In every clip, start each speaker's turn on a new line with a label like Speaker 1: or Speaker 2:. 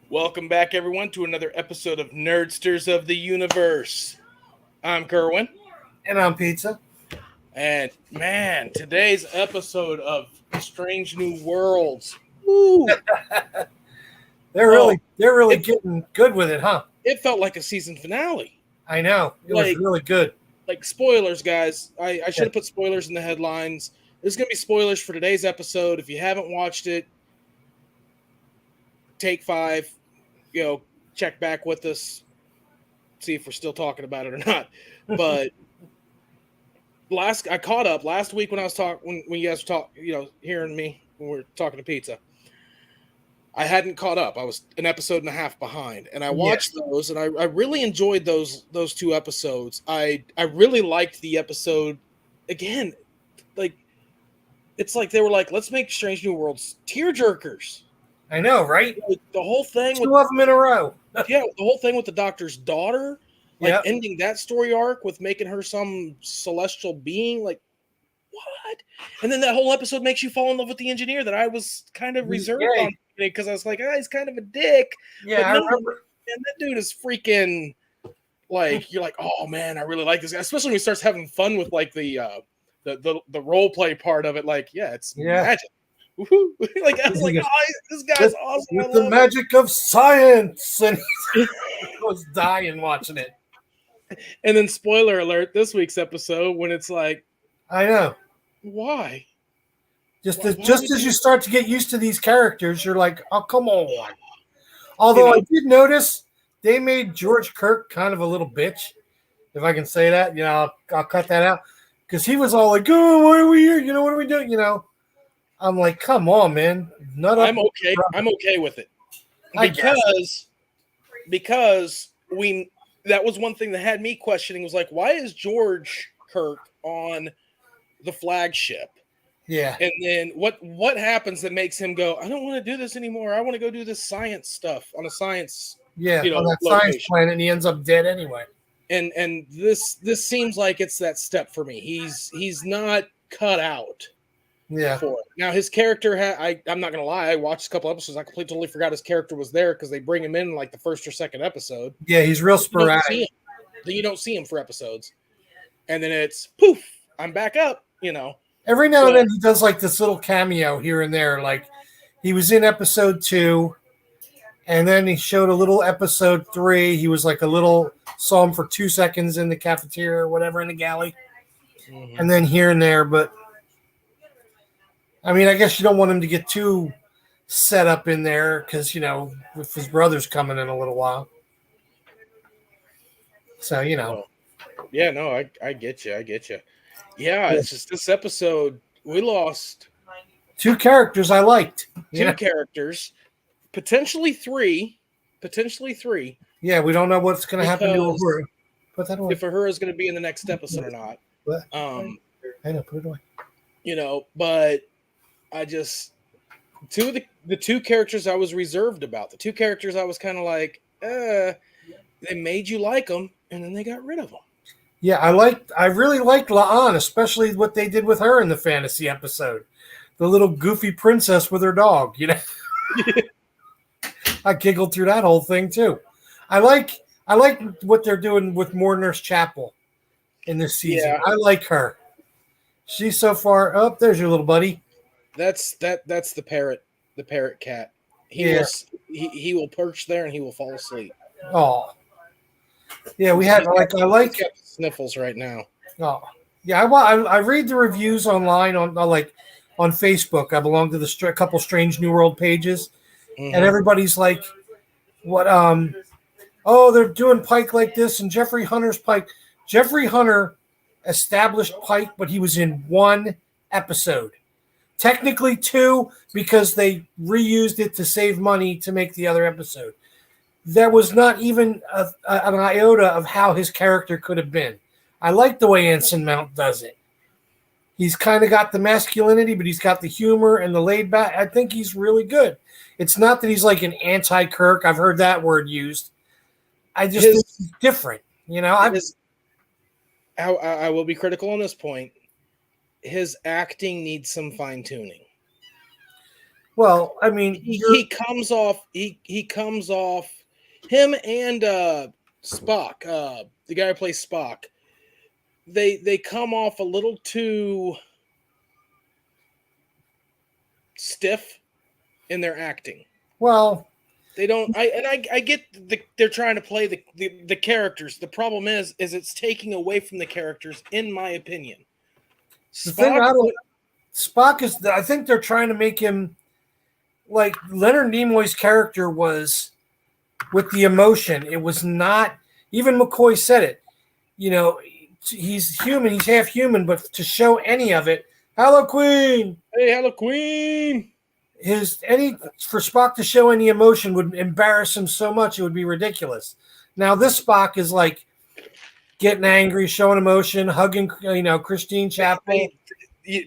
Speaker 1: Welcome back, everyone, to another episode of Nerdsters of the Universe. I'm Kerwin,
Speaker 2: And on pizza.
Speaker 1: and man, today's episode of Strange New Worlds. Woo!
Speaker 2: They're
Speaker 1: Oh,
Speaker 2: really
Speaker 1: it
Speaker 2: getting good with it, huh?
Speaker 1: it felt like a season finale.
Speaker 2: I know. It was
Speaker 1: Like
Speaker 2: really good.
Speaker 1: spoilers, guys. I should
Speaker 2: Yeah.
Speaker 1: have put spoilers in the headlines. There's gonna be spoilers for today's episode. If you haven't watched it, take five. Check back with us, see if we're still talking about it or not. But I caught up last week when I was talking when you guys were talking, hearing me when we are talking to pizza. I hadn't caught up. I was an episode and a half behind, and I watched those, and I really enjoyed those two episodes. I really liked the episode. Again, like it's like they were like, let's make Strange New Worlds tear jerkers.
Speaker 2: I know, right?
Speaker 1: Like, the whole thing
Speaker 2: Two of them in a row.
Speaker 1: the whole thing with the Doctor's daughter, like
Speaker 2: Yep.
Speaker 1: ending that story arc with making her some celestial being, like what? And then that whole episode makes you fall in love with the engineer that I was kind of reserved on because I was like, he's kind of a dick.
Speaker 2: Yeah,
Speaker 1: But
Speaker 2: I
Speaker 1: no,
Speaker 2: remember.
Speaker 1: man, that dude is freaking like you're like, oh man, I really like this guy. Especially when he starts having fun with like the role play part of it. Like, yeah, it's magic. Woo-hoo. Like I was like, this guy's awesome.
Speaker 2: With the magic of science, and he was dying watching it.
Speaker 1: And then spoiler alert, this week's episode when it's like,
Speaker 2: I know.
Speaker 1: why?
Speaker 2: Just
Speaker 1: Why
Speaker 2: as you start to get used to these characters, you're like, oh, come on. Although I did notice they made George Kirk kind of a little bitch, if I can say that. I'll cut that out. Because he was all like, oh, why are we here? What are we doing? I'm like, come on, man.
Speaker 1: I'm okay. I'm okay with it. Because that was one thing that had me questioning was like, why is George Kirk on the flagship?
Speaker 2: Yeah.
Speaker 1: And then what happens that makes him go, I don't want to do this anymore. I want to go do this science stuff on a science
Speaker 2: on that science planet, and he ends up dead anyway.
Speaker 1: And this seems like it's that step for me. He's not cut out.
Speaker 2: Yeah.
Speaker 1: For it. Now his character, I'm not gonna lie, I watched a couple episodes. I totally forgot his character was there because they bring him in like the first or second episode.
Speaker 2: Yeah, he's real sporadic.
Speaker 1: Then you don't see him for episodes, and then it's poof, I'm back up.
Speaker 2: Every now and then he does like this little cameo here and there. Like he was in episode 2, and then he showed a little episode 3. He was like saw him for 2 seconds in the cafeteria or whatever in the galley, and then here and there, but. I mean, I guess you don't want him to get too set up in there because, if his brother's coming in a little while. So,
Speaker 1: Yeah, no, I get you. Yeah, it's just this episode, we lost
Speaker 2: 2 characters I liked.
Speaker 1: 2 characters, potentially 3.
Speaker 2: Yeah, we don't know what's going to happen to Uhura.
Speaker 1: Put that away. If Uhura is going to be in the next episode or not.
Speaker 2: I know, put it away.
Speaker 1: But I just the 2 characters I was reserved about. The 2 characters I was kind of like, they made you like them, and then they got rid of them.
Speaker 2: Yeah, I really liked La'an, especially what they did with her in the fantasy episode. The little goofy princess with her dog, I giggled through that whole thing too. I like what they're doing with Nurse Chapel in this season. Yeah. I like her. She's so far up. There's your little buddy.
Speaker 1: That's the parrot cat. He will perch there and he will fall asleep.
Speaker 2: Oh, yeah. I like
Speaker 1: sniffles right now.
Speaker 2: Oh, yeah. I read the reviews online on Facebook. I belong to the couple Strange New World pages, and everybody's like, "What? Oh, they're doing Pike like this, and Jeffrey Hunter's Pike. Jeffrey Hunter established Pike, but he was in 1 episode." Technically 2 because they reused it to save money to make the other episode. There was not even an iota of how his character could have been. I like the way Anson Mount does it. He's kind of got the masculinity, but he's got the humor and the laid back. I think he's really good. It's not that he's like an anti-Kirk. I've heard that word used. I just think he's different.
Speaker 1: I will be critical on this point. His acting needs some fine tuning.
Speaker 2: Well, I mean,
Speaker 1: he comes off him and Spock, the guy who plays Spock. They come off a little too stiff in their acting.
Speaker 2: well,
Speaker 1: They don't. I get they're trying to play the characters. The problem is it's taking away from the characters, in my opinion.
Speaker 2: the thing Spock is, I think they're trying to make him like Leonard Nimoy's character was with the emotion. It was not, even McCoy said it, you know, he's human, he's half human, but to show any of it, hello, Queen.
Speaker 1: Hey, hello, Queen.
Speaker 2: For Spock to show any emotion would embarrass him so much it would be ridiculous. Now this Spock is like getting angry, showing emotion, hugging, Christine Chapel.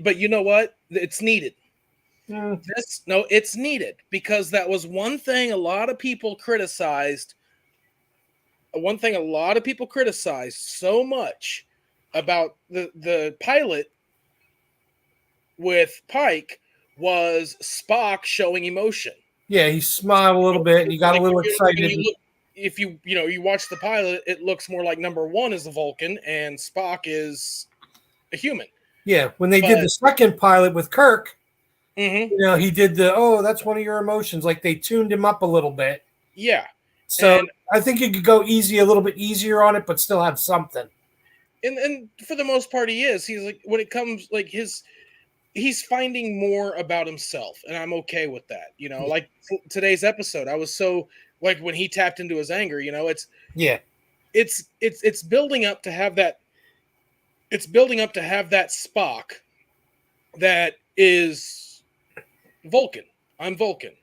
Speaker 1: But you know what? It's needed.
Speaker 2: Mm.
Speaker 1: It's needed, because that was one thing a lot of people criticized. One thing a lot of people criticized so much about the pilot with Pike was Spock showing emotion.
Speaker 2: Yeah, he smiled a little bit and he got a little excited.
Speaker 1: If you watch the pilot, it looks more like number one is the Vulcan and Spock is a human.
Speaker 2: Yeah, when they did the second pilot with Kirk,
Speaker 1: mm-hmm.
Speaker 2: He did that's one of your emotions. Like they tuned him up a little bit.
Speaker 1: Yeah.
Speaker 2: So I think you could go a little bit easier on it, but still have something.
Speaker 1: And for the most part, he is. He's like, when it comes like he's finding more about himself, and I'm okay with that. Like today's episode, I was so like when he tapped into his anger. It's building up to have that. It's building up to have that Spock that is Vulcan. I'm Vulcan.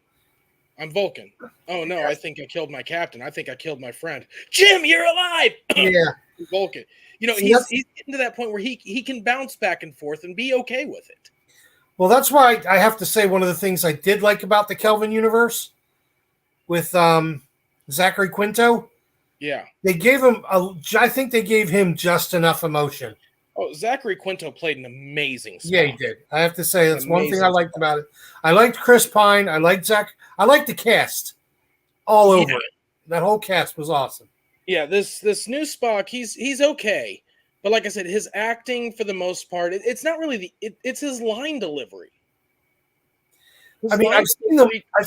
Speaker 1: Oh no, I think I killed my captain. I think I killed my friend. Jim, you're alive.
Speaker 2: Yeah.
Speaker 1: Vulcan. He's getting to that point where he can bounce back and forth and be okay with it.
Speaker 2: Well, that's why I have to say one of the things I did like about the Kelvin universe with Zachary Quinto.
Speaker 1: Yeah.
Speaker 2: They gave him I think they gave him just enough emotion.
Speaker 1: Oh, Zachary Quinto played an amazing Spock.
Speaker 2: Yeah, he did. I have to say that's one thing I liked about it. I liked Chris Pine. I liked Zach. I liked the cast all over it. That whole cast was awesome.
Speaker 1: Yeah, this new Spock, he's okay. But like I said, his acting for the most part, it's not really it's his line delivery.
Speaker 2: I've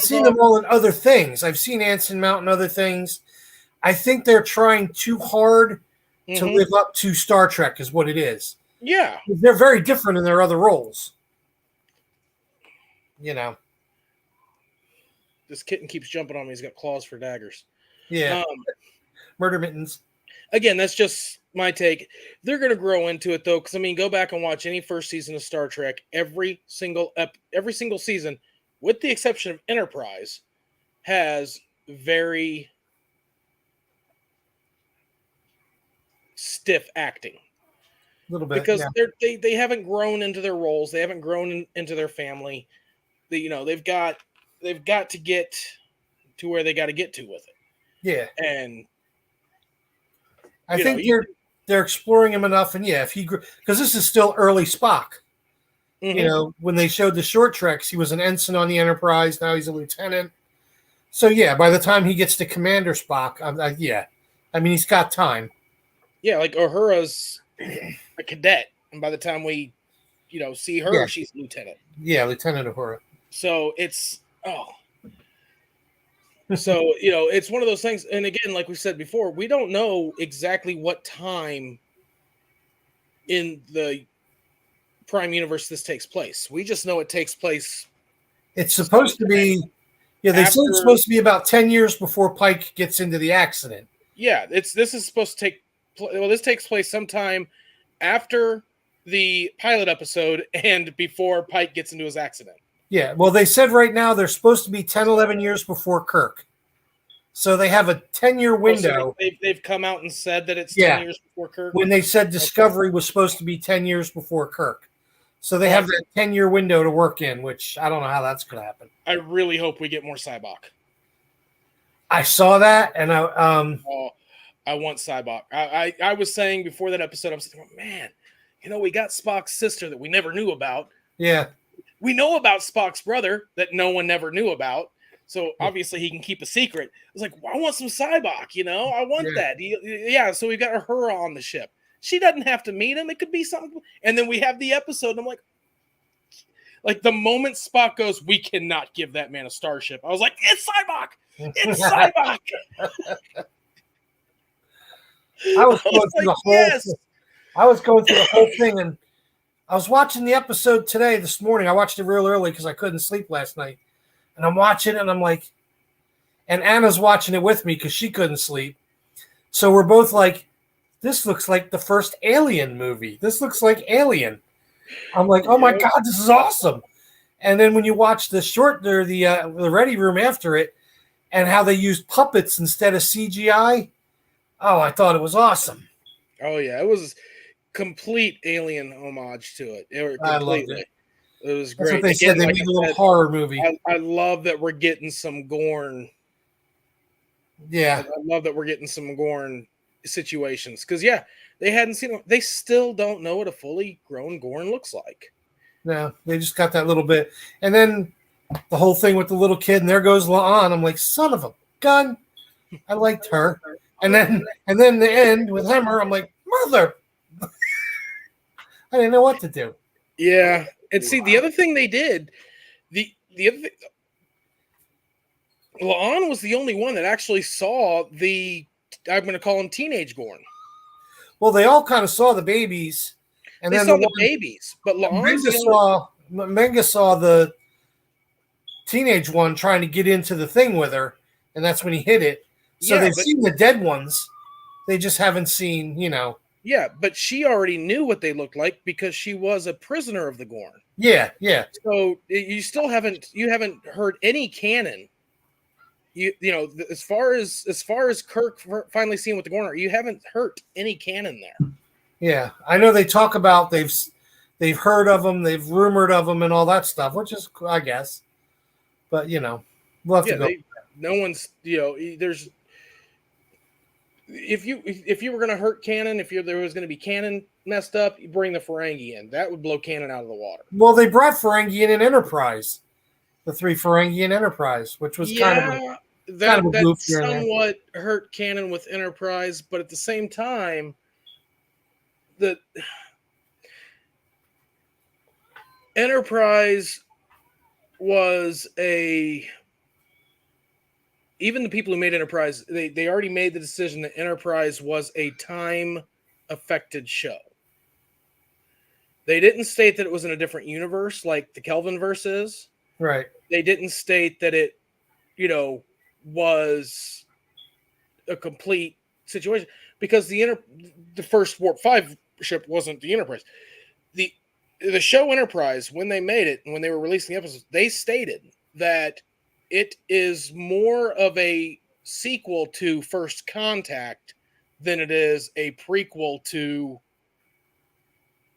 Speaker 2: seen them all in other things. I've seen Anson Mount and other things. I think they're trying too hard to live up to Star Trek is what it is.
Speaker 1: Yeah.
Speaker 2: They're very different in their other roles.
Speaker 1: This kitten keeps jumping on me. He's got claws for daggers.
Speaker 2: Yeah. Murder mittens.
Speaker 1: Again, that's just my take. They're going to grow into it, though, because, go back and watch any first season of Star Trek. Every single season, with the exception of Enterprise, has very stiff acting.
Speaker 2: A little bit.
Speaker 1: Because they haven't grown into their roles. They haven't grown into their family. They've got to get to where they got to get to with it.
Speaker 2: Yeah.
Speaker 1: And
Speaker 2: I think they're exploring him enough, and if he grew, because this is still early Spock.
Speaker 1: Mm-hmm.
Speaker 2: When they showed the short treks, he was an ensign on the Enterprise. Now he's a lieutenant. So by the time he gets to Commander Spock, he's got time.
Speaker 1: Yeah, like Uhura's a cadet, and by the time we, see her, she's lieutenant.
Speaker 2: Yeah, Lieutenant Uhura.
Speaker 1: So it's it's one of those things. And again, like we said before, we don't know exactly what time in the Prime universe this takes place. We just know it takes place.
Speaker 2: It's supposed to be. Yeah, they say it's supposed to be about 10 years before Pike gets into the accident.
Speaker 1: Yeah, this is supposed to take. Well, this takes place sometime after the pilot episode and before Pike gets into his accident.
Speaker 2: Yeah, well, they said right now they're supposed to be 10, 11 years before Kirk. So they have a 10-year window.
Speaker 1: So they've come out and said that it's 10 years before Kirk?
Speaker 2: When they said Discovery was supposed to be 10 years before Kirk. So they have that 10-year window to work in, which I don't know how that's going to happen.
Speaker 1: I really hope we get more Sybok.
Speaker 2: I saw that, and
Speaker 1: I want Sybok. I was saying before that episode, I was thinking, man, we got Spock's sister that we never knew about.
Speaker 2: Yeah.
Speaker 1: We know about Spock's brother that no one never knew about. So obviously he can keep a secret. I was like, well, I want some Cybok, I want that. Yeah, so we got her on the ship. She doesn't have to meet him. It could be something. And then we have the episode, and I'm like the moment Spock goes, we cannot give that man a starship. I was like, it's Cybok. It's Cybok.
Speaker 2: I was going through the whole thing, and I was watching the episode this morning. I watched it real early because I couldn't sleep last night. And I'm watching it, and I'm like, and Anna's watching it with me because she couldn't sleep. So we're both like, this looks like the first Alien movie. This looks like Alien. I'm like, oh my God, this is awesome. And then when you watch the Ready Room after it, and how they used puppets instead of CGI, oh, I thought it was awesome.
Speaker 1: Oh yeah, it was complete Alien homage to it.
Speaker 2: I loved it.
Speaker 1: It was great.
Speaker 2: That's what they said. They made a little horror movie.
Speaker 1: I love that we're getting some Gorn.
Speaker 2: Yeah.
Speaker 1: I love that we're getting some Gorn situations. Because, they hadn't seen them. They still don't know what a fully grown Gorn looks like.
Speaker 2: No, they just got that little bit. And then the whole thing with the little kid, and there goes La'an. I'm like, son of a gun. I liked her. And then the end with Hemmer, I'm like, mother. I didn't know what to do.
Speaker 1: Yeah. And see, the other thing they did, the other thing, La'an was the only one that actually saw I'm going to call them teenage Gorn.
Speaker 2: Well, they all kind of saw the babies. And
Speaker 1: they
Speaker 2: then
Speaker 1: saw the babies, but
Speaker 2: Mbenga saw the teenage one trying to get into the thing with her, and that's when he hit it. So they've seen the dead ones. They just haven't seen,
Speaker 1: Yeah, but she already knew what they looked like because she was a prisoner of the Gorn.
Speaker 2: Yeah, yeah.
Speaker 1: So you still haven't heard any canon. As far as Kirk finally seeing what the Gorn are, you haven't heard any canon there.
Speaker 2: Yeah, I know they talk about they've heard of them, they've rumored of them, and all that stuff, which is, I guess. But we'll have to go.
Speaker 1: No one's there's. If you were going to hurt canon, there was going to be canon messed up, you bring the Ferengi in. That would blow canon out of the water.
Speaker 2: Well, they brought Ferengi in Enterprise, the 3 Ferengi in Enterprise, which was kind of
Speaker 1: that somewhat hurt canon with Enterprise, but at the same time, the Enterprise was even the people who made Enterprise, they already made the decision that Enterprise was a time-affected show. They didn't state that it was in a different universe like the Kelvinverse is.
Speaker 2: Right.
Speaker 1: They didn't state that it, was a complete situation because the first Warp 5 ship wasn't the Enterprise. The show Enterprise, when they made it and when they were releasing the episodes, they stated that it is more of a sequel to First Contact than it is a prequel to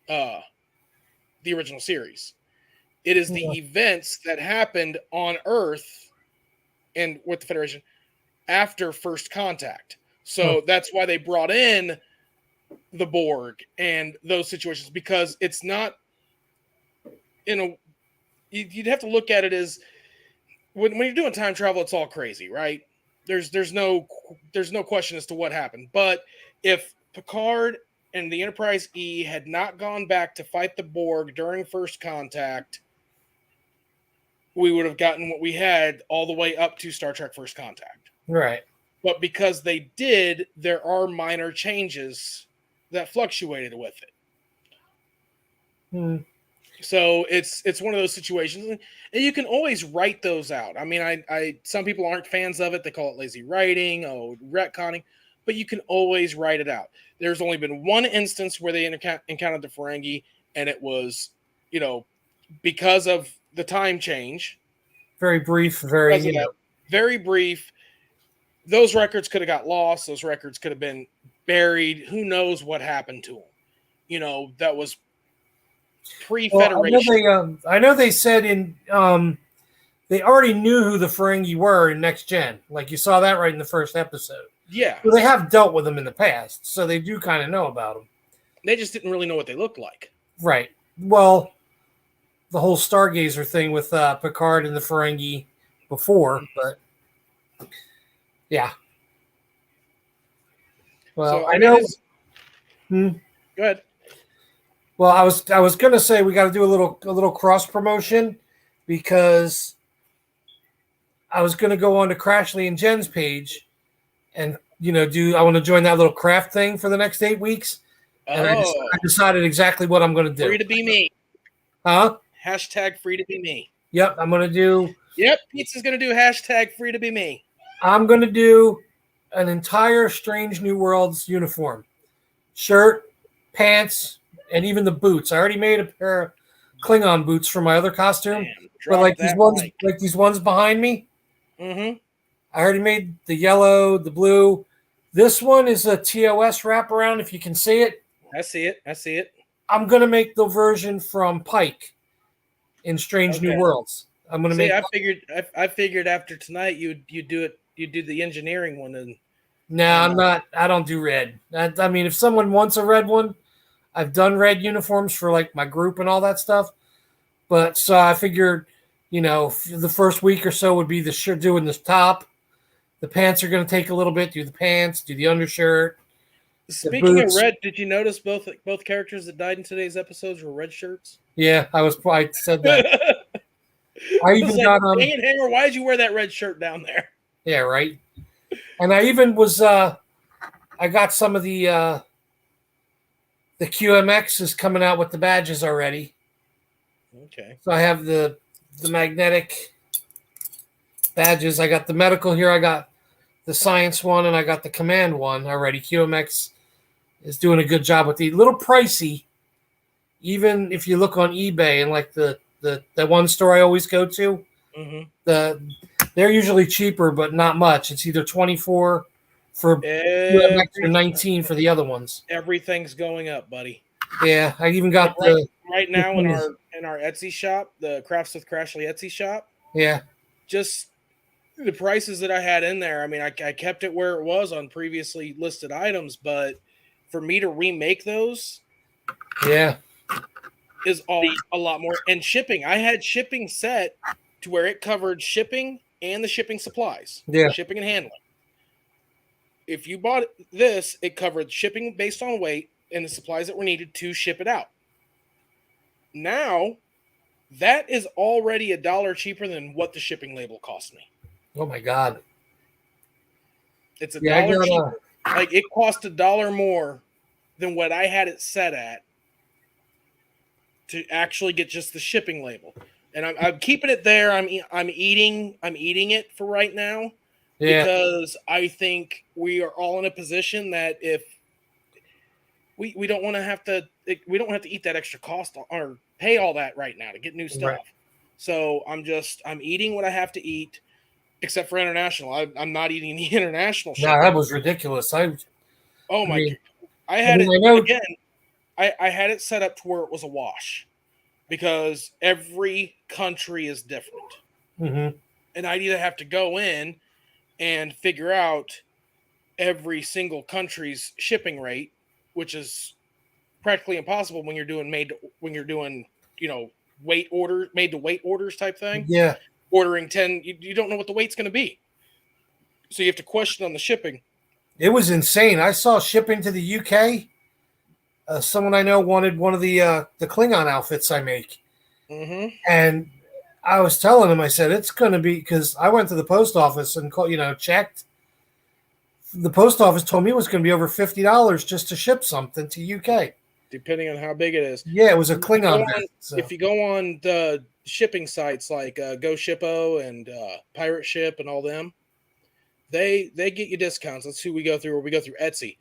Speaker 1: the original series. It is the events that happened on Earth and with the Federation after First Contact. So that's why they brought in the Borg and those situations, because it's not, you'd have to look at it as, when you're doing time travel, it's all crazy, right? There's no question as to what happened. But if Picard and the Enterprise E had not gone back to fight the Borg during First Contact, we would have gotten what we had all the way up to Star Trek First Contact.
Speaker 2: Right.
Speaker 1: But because they did, there are minor changes that fluctuated with it. So it's one of those situations, and you can always write those out. I mean, I some people aren't fans of it; they call it lazy writing, retconning. But you can always write it out. There's only been one instance where they encountered the Ferengi, and it was, because of the time change.
Speaker 2: Very brief,
Speaker 1: very brief. Those records could have got lost. Those records could have been buried. Who knows what happened to them? That was pre-Federation.
Speaker 2: Well, I know they said they already knew who the Ferengi were in Next Gen. Like you saw that right in the first episode.
Speaker 1: Yeah.
Speaker 2: Well, they have dealt with them in the past, so they do kind of know about them.
Speaker 1: They just didn't really know what they looked like.
Speaker 2: Right. Well, the whole Stargazer thing with Picard and the Ferengi before, but yeah. Well,
Speaker 1: So
Speaker 2: I know.
Speaker 1: Go ahead.
Speaker 2: Well, I was gonna say we got to do a little cross promotion because I was gonna go on to Crashly and Jen's page and I want to join that little craft thing for the next 8 weeks, and I decided exactly what I'm gonna do.
Speaker 1: Free to be me.
Speaker 2: Huh?
Speaker 1: Hashtag free to be me.
Speaker 2: Yep, I'm gonna do.
Speaker 1: Yep, Pizza's gonna do hashtag free to be me.
Speaker 2: I'm gonna do an entire Strange New Worlds uniform, shirt, pants, and even the boots. I already made a pair of Klingon boots for my other costume, but like these ones behind me.
Speaker 1: Mm-hmm.
Speaker 2: I already made the yellow, the blue. This one is a TOS wraparound. If you can see it,
Speaker 1: I see it.
Speaker 2: I'm gonna make the version from Pike in Strange New Worlds. I'm gonna make.
Speaker 1: I figured after tonight you'd do it. You do the engineering one and.
Speaker 2: No, I'm not. I don't do red. I mean, if someone wants a red one, I've done red uniforms for like my group and all that stuff. But so I figured, the first week or so would be the shirt doing the top. The pants are going to take a little bit. Do the pants, do the undershirt.
Speaker 1: Speaking of red, did you notice both characters that died in today's episodes were red shirts?
Speaker 2: Yeah, I said that. I even got
Speaker 1: dang it, Hammer, why did you wear that red shirt down there?
Speaker 2: Yeah, right. And I even was I got some of the QMXs coming out with the badges already.
Speaker 1: Okay.
Speaker 2: So I have the magnetic badges. I got the medical here. I got the science one, and I got the command one already. QMX is doing a good job with the little pricey. Even if you look on eBay and like the one store I always go to, they're usually cheaper, but not much. It's either 24 for QMX or 19 for the other ones.
Speaker 1: Everything's going up, buddy.
Speaker 2: Yeah, I even got
Speaker 1: right now in our Etsy shop, the Crafts with Crashly Etsy shop.
Speaker 2: Yeah,
Speaker 1: just the prices that I had in there. I mean, I kept it where it was on previously listed items, but for me to remake those, is a lot more. And shipping, I had shipping set to where it covered shipping and the shipping supplies, shipping and handling. If you bought this, it covered shipping based on weight and the supplies that were needed to ship it out. Now, that is already $1 cheaper than what the shipping label cost me.
Speaker 2: Oh my God!
Speaker 1: It's $1 cheaper. Like it cost $1 more than what I had it set at to actually get just the shipping label. And I'm keeping it there. I'm eating it for right now because I think we are all in a position that if we don't want to have to eat that extra cost or pay all that right now to get new stuff. Right. So I'm eating what I have to eat, except for international. I'm not eating the international.
Speaker 2: No, that was ridiculous. I
Speaker 1: had it set up to where it was a wash. Because every country is different. Mm-hmm. And I'd either have to go in and figure out every single country's shipping rate, which is practically impossible when you're doing made to weight orders type thing.
Speaker 2: Yeah.
Speaker 1: Ordering 10, you don't know what the weight's going to be. So you have to question on the shipping.
Speaker 2: It was insane. I saw shipping to the UK. Someone I know wanted one of the Klingon outfits I make. Mm-hmm. And I was telling him, I said, it's going to be, because I went to the post office and checked. The post office told me it was going to be over $50 just to ship something to UK.
Speaker 1: Depending on how big it is.
Speaker 2: Yeah, it was a Klingon.
Speaker 1: If you go on the shipping sites like GoShippo and Pirate Ship and all them, they get you discounts. That's who we go through, or we go through Etsy.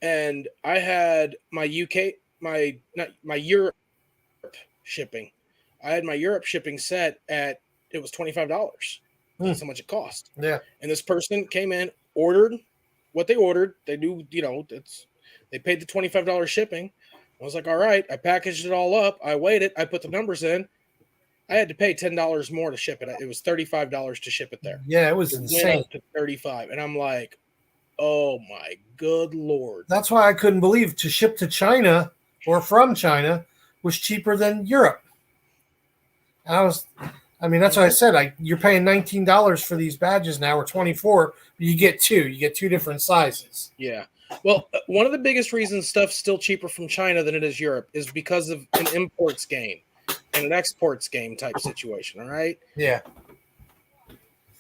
Speaker 1: And I had my Europe shipping. I had my Europe shipping set at, it was $25. That's how much it cost.
Speaker 2: Yeah.
Speaker 1: And this person came in, ordered what they ordered. They knew, they paid the $25 shipping. I was like, all right. I packaged it all up. I weighed it. I put the numbers in. I had to pay $10 more to ship it. It was $35 to ship it there.
Speaker 2: Yeah, it was insane.
Speaker 1: Went up to $35. And I'm like, oh my good Lord.
Speaker 2: That's why I couldn't believe to ship to China or from China was cheaper than Europe. I mean, that's what I said. You're paying $19 for these badges now, or 24. You get two. You get two different sizes.
Speaker 1: Yeah. Well, one of the biggest reasons stuff's still cheaper from China than it is Europe is because of an imports game and an exports game type situation. All right.
Speaker 2: Yeah.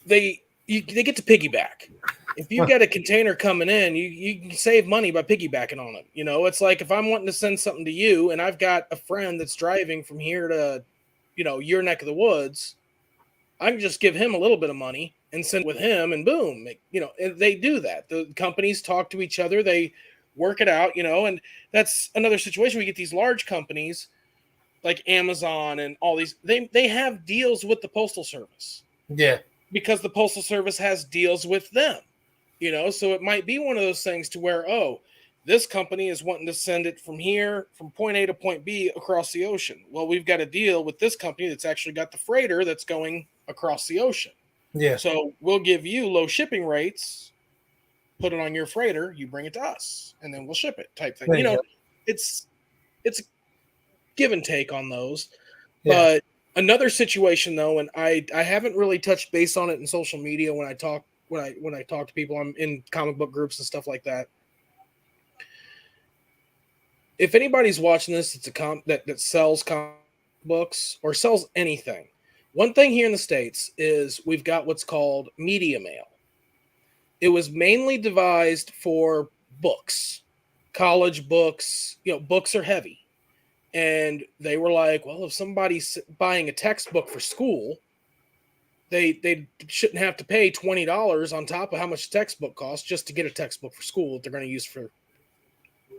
Speaker 1: They get to piggyback. If you get a container coming in, you can save money by piggybacking on it. You know, it's like if I'm wanting to send something to you and I've got a friend that's driving from here to, your neck of the woods, I can just give him a little bit of money and send with him, and boom, they do that. The companies talk to each other, they work it out, and that's another situation. We get these large companies like Amazon and all these, they have deals with the Postal Service.
Speaker 2: Yeah.
Speaker 1: Because the Postal Service has deals with them, so it might be one of those things to where, this company is wanting to send it from here, from point A to point B across the ocean. Well, we've got a deal with this company that's actually got the freighter that's going across the ocean.
Speaker 2: Yeah.
Speaker 1: So we'll give you low shipping rates, put it on your freighter, you bring it to us, and then we'll ship it type thing. It's a give and take on those. Yeah. But another situation though, and I haven't really touched base on it in social media when I talk to people. I'm in comic book groups and stuff like that. If anybody's watching this, it's that sells comic books or sells anything. One thing here in the States is we've got what's called media mail. It was mainly devised for books, college books. Books are heavy. And they were like, well, if somebody's buying a textbook for school, they shouldn't have to pay $20 on top of how much a textbook costs just to get a textbook for school that they're going to use for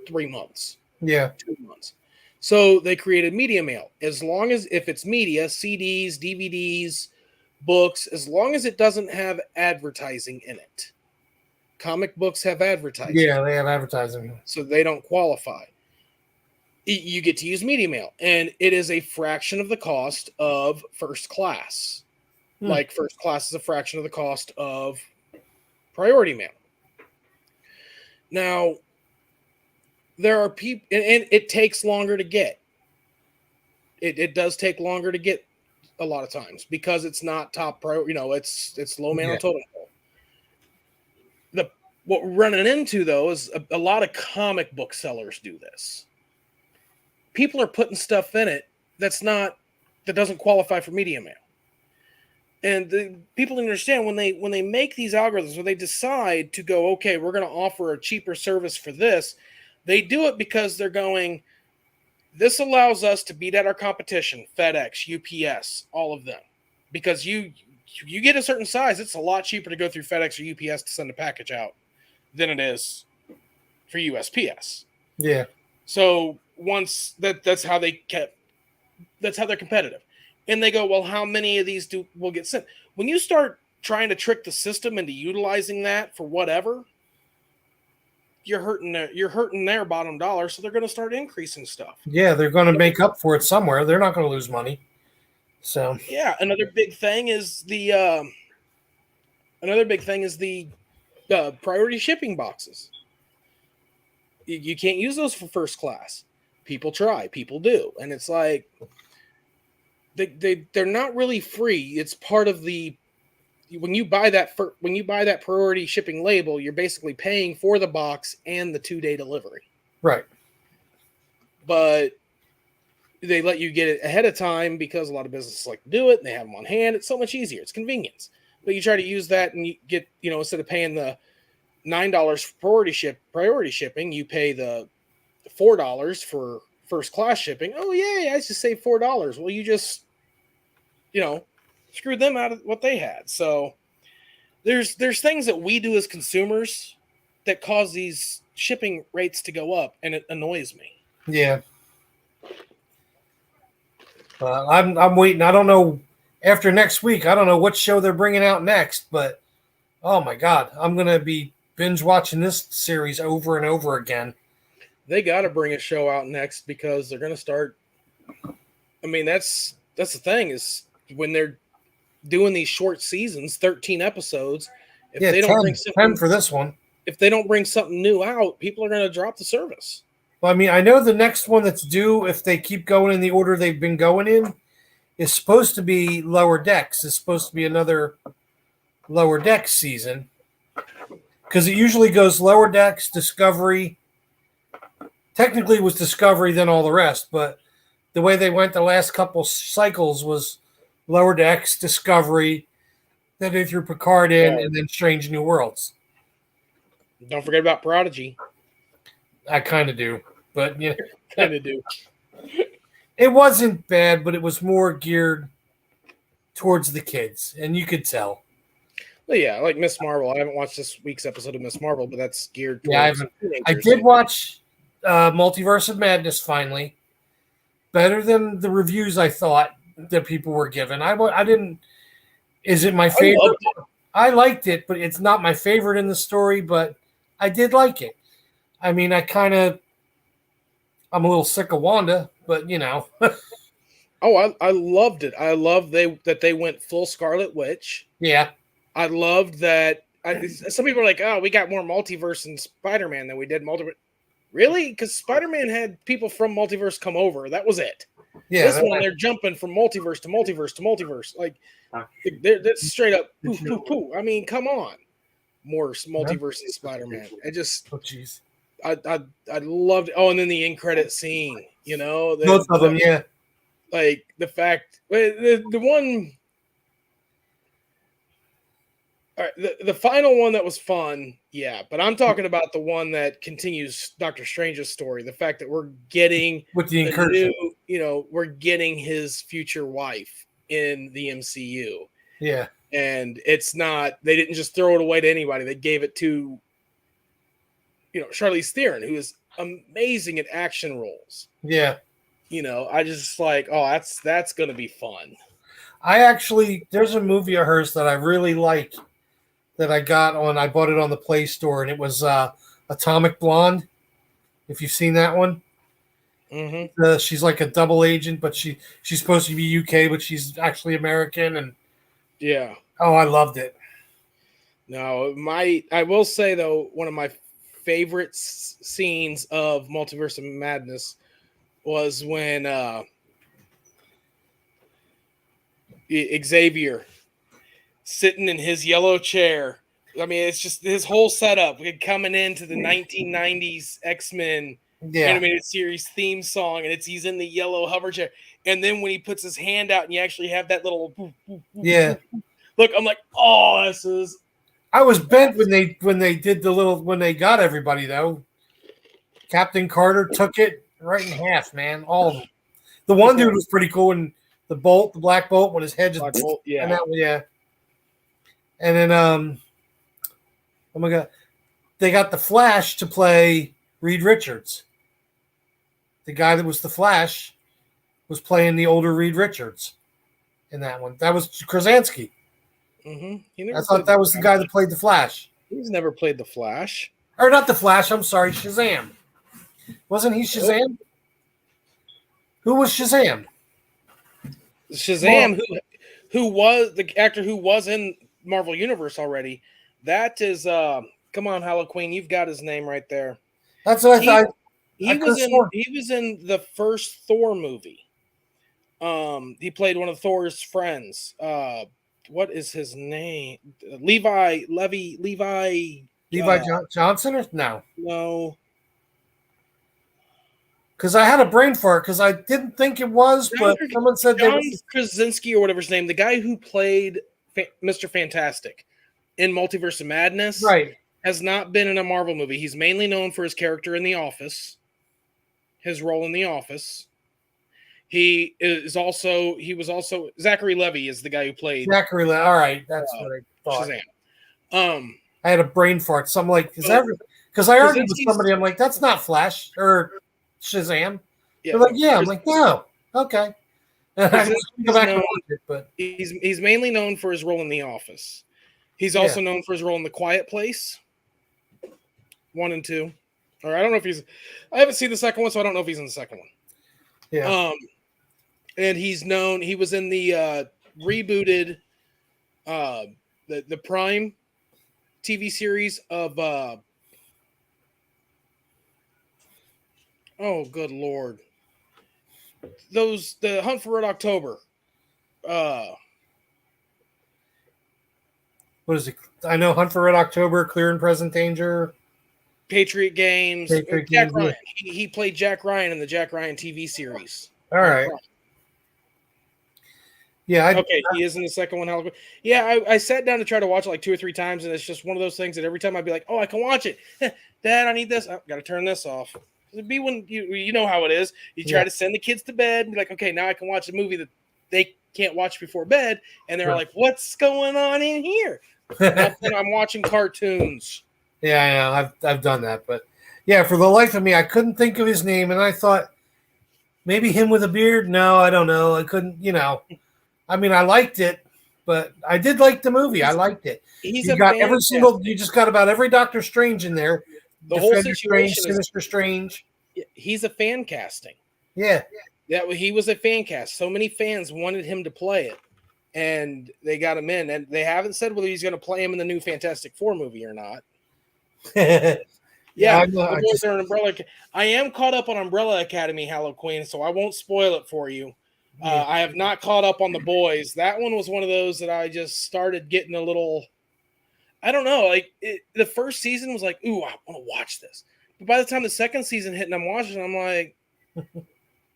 Speaker 1: 3 months.
Speaker 2: Yeah.
Speaker 1: 2 months. So they created media mail. As long as, if it's media, CDs, DVDs, books, as long as it doesn't have advertising in it. Comic books have advertising.
Speaker 2: Yeah, they have advertising.
Speaker 1: So they don't qualify. You get to use media mail, and it is a fraction of the cost of first class. Like first class is a fraction of the cost of priority mail. Now, there are people, and it takes longer to get. It does take longer to get a lot of times because it's not top priority. It's low man on totem pole. What we're running into though is a lot of comic book sellers do this. People are putting stuff in it that doesn't qualify for media mail. And the people understand when they make these algorithms, when they decide to go, okay, we're going to offer a cheaper service for this, they do it because they're going, this allows us to beat out our competition, FedEx, UPS, all of them. Because you get a certain size, it's a lot cheaper to go through FedEx or UPS to send a package out than it is for USPS.
Speaker 2: Yeah.
Speaker 1: So once that's how they're competitive. And they go, well, how many of these will get sent? When you start trying to trick the system into utilizing that for whatever, you're hurting their bottom dollar, so they're going to start increasing stuff.
Speaker 2: Yeah, they're going to make up for it somewhere. They're not going to lose money. So
Speaker 1: yeah, another big thing is the priority shipping boxes. You can't use those for first class. People try, people do, and it's like they're not really free. It's part of the when you buy that priority shipping label, you're basically paying for the box and the 2-day delivery.
Speaker 2: Right.
Speaker 1: But they let you get it ahead of time because a lot of businesses like to do it and they have them on hand. It's so much easier. It's convenience. But you try to use that and you get, instead of paying the $9 for priority shipping, you pay the $4 for first class shipping. Oh yeah, I just saved $4. Well, you just, screwed them out of what they had. So there's things that we do as consumers that cause these shipping rates to go up, and it annoys me.
Speaker 2: Yeah. I'm waiting. I don't know. After next week, I don't know what show they're bringing out next, but oh my God, I'm going to be binge watching this series over and over again.
Speaker 1: They got to bring a show out next because they're going to start. I mean, that's the thing is when they're doing these short seasons, 13 episodes. If they don't bring
Speaker 2: 10 for this one.
Speaker 1: If they don't bring something new out, people are going to drop the service.
Speaker 2: Well, I mean, I know the next one that's due, if they keep going in the order they've been going in, is supposed to be Lower Decks. It's supposed to be another Lower Decks season because it usually goes Lower Decks, Discovery. Technically, it was Discovery, then all the rest, but the way they went the last couple cycles was Lower Decks, Discovery, then they threw Picard in, and then Strange New Worlds.
Speaker 1: Don't forget about Prodigy.
Speaker 2: I kind of do, but yeah,
Speaker 1: Kind of do.
Speaker 2: it wasn't bad, but it was more geared towards the kids, and you could tell.
Speaker 1: Well, yeah, like Miss Marvel. I haven't watched this week's episode of Miss Marvel, but that's geared towards.
Speaker 2: Yeah, I haven't. I did watch Multiverse of Madness finally. Better than the reviews I thought that people were given. I didn't. Is it my favorite? I liked it, but it's not my favorite in the story. But I did like it. I mean, I'm a little sick of Wanda, but you know.
Speaker 1: Oh, I loved it. I love that they went full Scarlet Witch.
Speaker 2: Yeah.
Speaker 1: I loved that. Some people are like, "Oh, we got more multiverse in Spider-Man than we did multiverse." Really? Because Spider-Man had people from multiverse come over. That was it.
Speaker 2: Yeah.
Speaker 1: This one, they're jumping from multiverse to multiverse to multiverse. Like, that's straight up poo, poo, poo. I mean, come on. More multiverse in Spider-Man.
Speaker 2: Oh, jeez.
Speaker 1: I loved it. Oh, and then the end credit scene, you know.
Speaker 2: Both of them, yeah.
Speaker 1: Like, the fact, the one... All right, the final one that was fun, yeah, but I'm talking about the one that continues Doctor Strange's story. The fact that we're getting
Speaker 2: with the incursion,
Speaker 1: we're getting his future wife in the MCU.
Speaker 2: Yeah,
Speaker 1: and it's not, they didn't just throw it away to anybody. They gave it to, Charlize Theron, who is amazing at action roles.
Speaker 2: Yeah,
Speaker 1: I just like, oh, that's gonna be fun.
Speaker 2: There's a movie of hers that I really like. That I bought it on the Play Store, and it was Atomic Blonde. If you've seen that one, she's like a double agent, but she's supposed to be UK, but she's actually American, and
Speaker 1: yeah.
Speaker 2: Oh, I loved it.
Speaker 1: No, I will say though, one of my favorite scenes of Multiverse of Madness was when Xavier sitting in his yellow chair. I mean, it's just his whole setup coming into the 1990s X-Men animated series theme song, and he's in the yellow hover chair. And then when he puts his hand out and you actually have that little look, I'm like, oh, this is.
Speaker 2: I was bent when they did when they got everybody though. Captain Carter took it right in half, man. All of them. The one dude was pretty cool, and the Black Bolt, when his head just And then, oh my God, they got the Flash to play Reed Richards. The guy that was the Flash was playing the older Reed Richards in that one. That was Krasinski.
Speaker 1: Mm-hmm.
Speaker 2: I thought that was the guy that played the Flash.
Speaker 1: He's never played the Flash.
Speaker 2: Or not the Flash, I'm sorry, Shazam. Wasn't he Shazam? Who was Shazam?
Speaker 1: Shazam, who was the actor who was in Marvel Universe already. That is come on, Halloween, you've got his name right there.
Speaker 2: That's what I thought.
Speaker 1: He was in the first Thor movie. He played one of Thor's friends. What is his name? Levi
Speaker 2: Johnson or no?
Speaker 1: No.
Speaker 2: Because I had a brain fart because I didn't think it was, but someone said
Speaker 1: John Krasinski or whatever his name, the guy who played Mr. Fantastic in Multiverse of Madness,
Speaker 2: right,
Speaker 1: has not been in a Marvel movie. He's mainly known for his character in The Office, his role in The Office. He was also Zachary Levi is the guy who played
Speaker 2: Zachary Levi. All right, that's what I thought.
Speaker 1: Shazam.
Speaker 2: I had a brain fart. So I'm like, because I argued with somebody. I'm like, that's not Flash or Shazam. Yeah. They're like, yeah. I'm like, no, okay. Go back and watch it, but
Speaker 1: he's mainly known for his role in The Office. He's also known for his role in The Quiet Place 1 and 2. Or I don't know if I haven't seen the second one, so I don't know if he's in the second one.
Speaker 2: Yeah.
Speaker 1: And he was in the rebooted the Prime TV series of oh good Lord. The Hunt for Red October.
Speaker 2: What is it? I know Hunt for Red October, Clear and Present Danger.
Speaker 1: Patriot Games.
Speaker 2: Patriot
Speaker 1: Jack
Speaker 2: Games,
Speaker 1: Ryan. He played Jack Ryan in the Jack Ryan TV series.
Speaker 2: All right. Yeah.
Speaker 1: Okay, he is in the second one. Yeah, I sat down to try to watch it like 2 or 3 times, and it's just one of those things that every time I'd be like, "Oh, I can watch it." Dad, I need this. I've got to turn this off. It'd be when you know how it is. You try to send the kids to bed and be like, "Okay, now I can watch a movie that they can't watch before bed," and they're like, "What's going on in here?" Nothing. I'm watching cartoons.
Speaker 2: Yeah, I know. I've done that, but yeah, for the life of me, I couldn't think of his name, and I thought maybe him with a beard. No, I don't know. I couldn't. I mean, I liked it, but I did like the movie. I liked it. You just got about every Doctor Strange in there.
Speaker 1: The whole situation
Speaker 2: is Sinister Strange.
Speaker 1: He's a fan casting.
Speaker 2: Yeah.
Speaker 1: He was a fan cast. So many fans wanted him to play it, and they got him in. And they haven't said whether he's going to play him in the new Fantastic Four movie or not. Yeah, I am caught up on Umbrella Academy, Halloween, so I won't spoil it for you. I have not caught up on The Boys. That one was one of those that I just started getting a little. I don't know. The first season was like, ooh, I want to watch this. But by the time the second season hit and I'm watching, I'm like,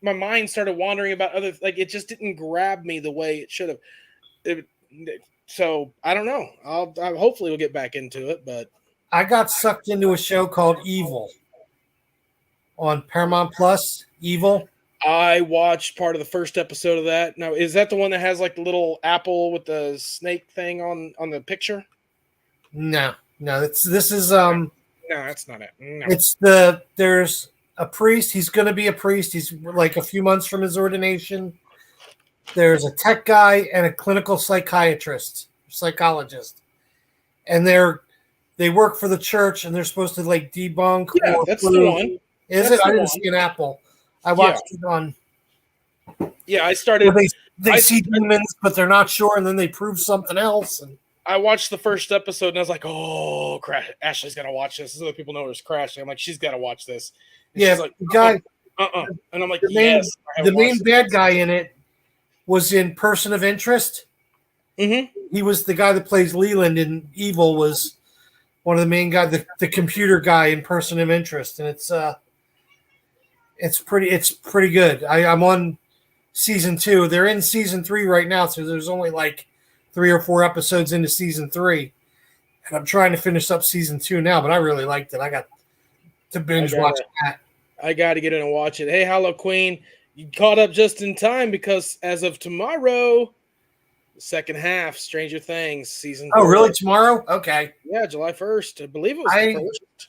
Speaker 1: my mind started wandering about other. Like it just didn't grab me the way it should have. So I don't know. I'll hopefully we'll get back into it, but.
Speaker 2: I got sucked into a show called Evil on Paramount Plus. Evil.
Speaker 1: I watched part of the first episode of that. Now, is that the one that has like the little apple with the snake thing on the picture?
Speaker 2: No. This is
Speaker 1: No, that's not it. No.
Speaker 2: There's a priest. He's going to be a priest. He's like a few months from his ordination. There's a tech guy and a clinical psychologist, and they work for the church, and they're supposed to like debunk.
Speaker 1: Yeah, that's the one.
Speaker 2: Is it? I didn't see an apple. I watched it on.
Speaker 1: Yeah, I started.
Speaker 2: They see demons, but they're not sure, and then they prove something else. And
Speaker 1: I watched the first episode, and I was like, "Oh, Crash! Ashley's got to watch this." Other people know it's crashing. I'm like, "She's got to watch this." And
Speaker 2: yeah,
Speaker 1: she's like,
Speaker 2: the guy.
Speaker 1: And I'm like,
Speaker 2: the main bad guy in it was in Person of Interest.
Speaker 1: Mm-hmm.
Speaker 2: He was the guy that plays Leland in Evil. Was one of the main guys, the computer guy in Person of Interest, and it's pretty good. I'm on season 2. They're in season 3 right now, so there's only like 3 or 4 episodes into season 3, and I'm trying to finish up season 2 now. But I really liked it. I got to binge watch that.
Speaker 1: I got to get in and watch it. Hey, Halloween, you caught up just in time because as of tomorrow. The second half, Stranger Things season.
Speaker 2: Oh, 4. Really? Tomorrow? Okay.
Speaker 1: Yeah, July 1st. I believe it was the 1st.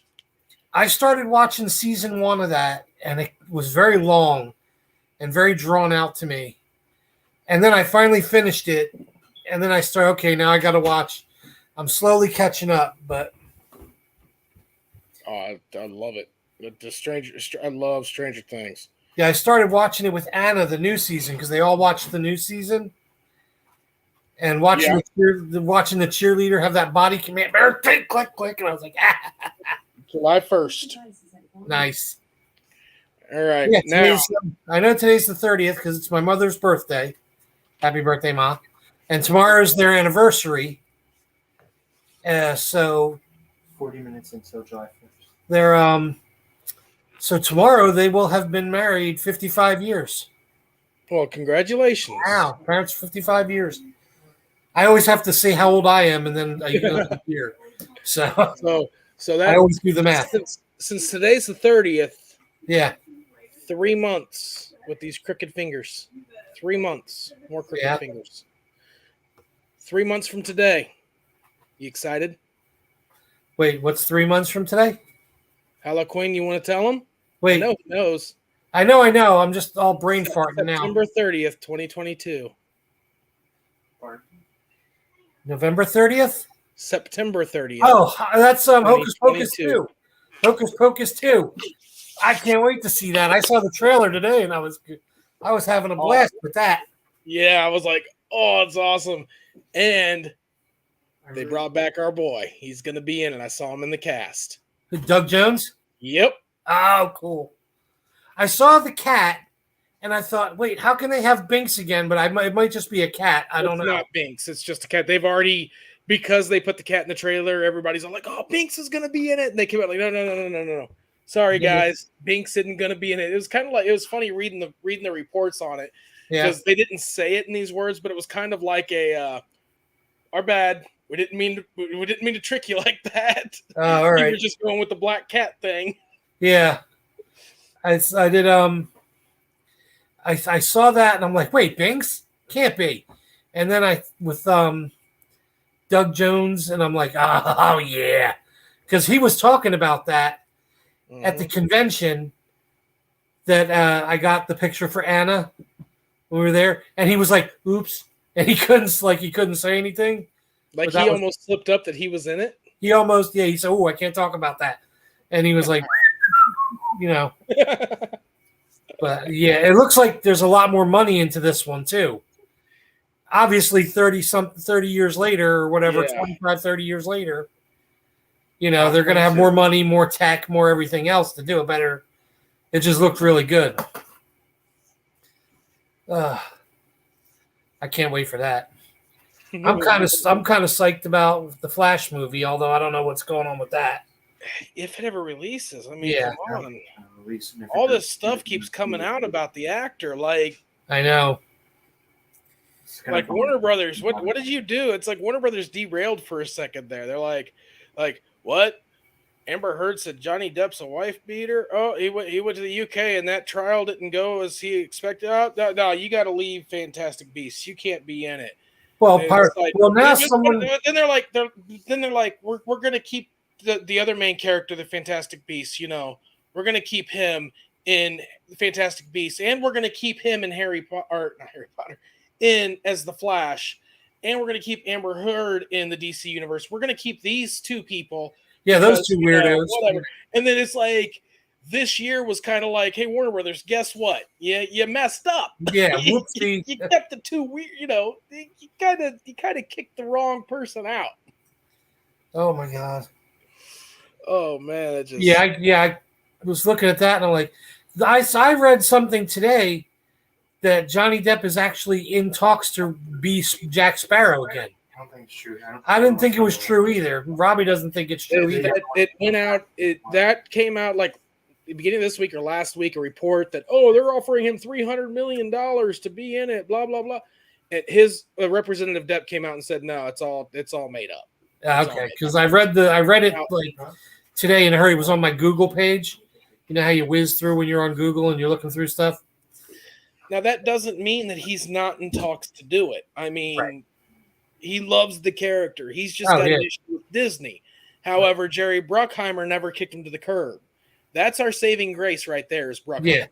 Speaker 2: I started watching season 1 of that, and it was very long and very drawn out to me. And then I finally finished it, and then I started, okay, now I got to watch. I'm slowly catching up, but.
Speaker 1: Oh, I love it. I love Stranger Things.
Speaker 2: Yeah, I started watching it with Anna, the new season, because they all watched the new season. And watching the cheerleader have that body command, click, click, and I was like,
Speaker 1: July 1st.
Speaker 2: Nice.
Speaker 1: All right.
Speaker 2: Yeah,
Speaker 1: now
Speaker 2: I know today's the 30th because it's my mother's birthday. Happy birthday, Ma. And tomorrow's their anniversary. So
Speaker 3: 40 minutes until July 1st.
Speaker 2: They're so tomorrow they will have been married 55 years.
Speaker 1: Well, congratulations.
Speaker 2: Wow, parents 55 years. I always have to say how old I am, and then a year. So that I always do the math.
Speaker 1: Since today's the 30th,
Speaker 2: yeah,
Speaker 1: 3 months with these crooked fingers. 3 months more crooked fingers. 3 months from today. You excited?
Speaker 2: Wait, what's 3 months from today?
Speaker 1: Halloween, you want to tell him?
Speaker 2: Wait,
Speaker 1: no, he knows.
Speaker 2: I know. I'm just all brain farting now.
Speaker 1: September 30th, 2022.
Speaker 2: November 30th?
Speaker 1: September 30th.
Speaker 2: Oh, that's Hocus Pocus 2. Hocus Pocus 2. I can't wait to see that. I saw the trailer today, and I was having a blast with that.
Speaker 1: Yeah, I was like, oh, it's awesome. And they brought back our boy. He's going to be in it. I saw him in the cast.
Speaker 2: Doug Jones?
Speaker 1: Yep.
Speaker 2: Oh, cool. I saw the cat, And I thought, wait, how can they have Binks again? But it might just be a cat. I don't know.
Speaker 1: It's not Binks. It's just a cat. They've already, because they put the cat in the trailer, everybody's all like, oh, Binks is going to be in it. And they came out like, no. Sorry, guys. Binks isn't going to be in it. It was kind of like, it was funny reading the reports on it. Because they didn't say it in these words, but it was kind of like our bad. We didn't mean to trick you like that.
Speaker 2: Oh, all right.
Speaker 1: You were just going with the black cat thing.
Speaker 2: Yeah. I did I saw that and I'm like, wait, Binks? Can't be. And then with Doug Jones, and I'm like, oh yeah. Because he was talking about that at the convention that I got the picture for Anna when we were there, and he was like, oops. And he couldn't say anything.
Speaker 1: Like he almost slipped up that he was in it.
Speaker 2: He almost, he said, oh, I can't talk about that. And he was like, you know. But yeah, it looks like there's a lot more money into this one too. Obviously 30 years later or whatever, 25, 30 years later, you know, they're going to have more money, more tech, more everything else to do it better. It just looked really good. I can't wait for that. I'm kind of psyched about the Flash movie, although I don't know what's going on with that.
Speaker 1: If it ever releases, I mean, come on. All this stuff keeps coming out about the actor. Like,
Speaker 2: I know.
Speaker 1: Like Warner Brothers, what did you do? It's like Warner Brothers derailed for a second there. They're like what? Amber Heard said Johnny Depp's a wife beater. Oh, he went to the UK and that trial didn't go as he expected. Oh, no, you got to leave Fantastic Beasts. You can't be in it.
Speaker 2: Well, now someone.
Speaker 1: Then they're like, we're going to keep the other main character, the Fantastic Beasts. You know, we're going to keep him in Fantastic Beasts, and we're going to keep him in not Harry Potter, in as the Flash, and we're going to keep Amber Heard in the DC universe. We're going to keep these two people.
Speaker 2: Yeah, those two weirdos.
Speaker 1: Whatever. And then it's like this year was kind of like, hey, Warner Brothers, guess what? You messed up.
Speaker 2: Yeah,
Speaker 1: you kept the two weird. You know, you kind of kicked the wrong person out.
Speaker 2: Oh my god.
Speaker 1: Oh man,
Speaker 2: I was looking at that and I'm like, I read something today that Johnny Depp is actually in talks to be Jack Sparrow again.
Speaker 3: I don't think it's true.
Speaker 2: I didn't think it was true either. Robbie doesn't think it's true either.
Speaker 1: It went out. That came out like the beginning of this week or last week. A report that they're offering him $300 million to be in it. Blah blah blah. And his Representative Depp came out and said, no, it's all made up.
Speaker 2: Okay, because I read it like today in a hurry. It was on my Google page. You know how you whiz through when you're on Google and you're looking through stuff.
Speaker 1: Now that doesn't mean that he's not in talks to do it. I mean. He loves the character. He's just got an issue with Disney. However, Jerry Bruckheimer never kicked him to the curb. That's our saving grace right there is Bruckheimer.
Speaker 2: Yeah.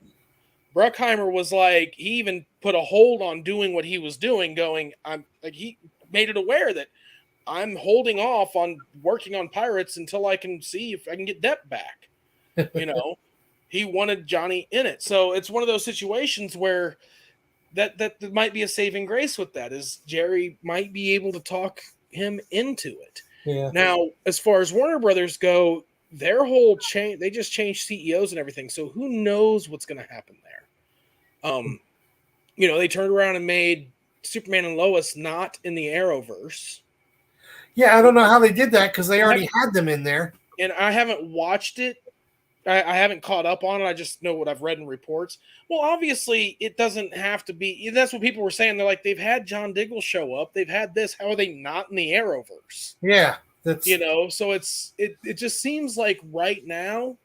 Speaker 1: Bruckheimer was like, he even put a hold on doing what he was doing, he made it aware that I'm holding off on working on Pirates until I can see if I can get Depp back. You know, he wanted Johnny in it. So it's one of those situations where that might be a saving grace with that is Jerry might be able to talk him into it.
Speaker 2: Yeah.
Speaker 1: Now, as far as Warner Brothers go, their whole change, they just changed CEOs and everything. So who knows what's going to happen there? You know, they turned around and made Superman and Lois not in the Arrowverse.
Speaker 2: Yeah, I don't know how they did that because they already had them in there.
Speaker 1: And I haven't watched it. I haven't caught up on it. I just know what I've read in reports. Well, obviously, it doesn't have to be. That's what people were saying. They're like, they've had John Diggle show up. They've had this. How are they not in the Arrowverse?
Speaker 2: Yeah.
Speaker 1: So it just seems like right now,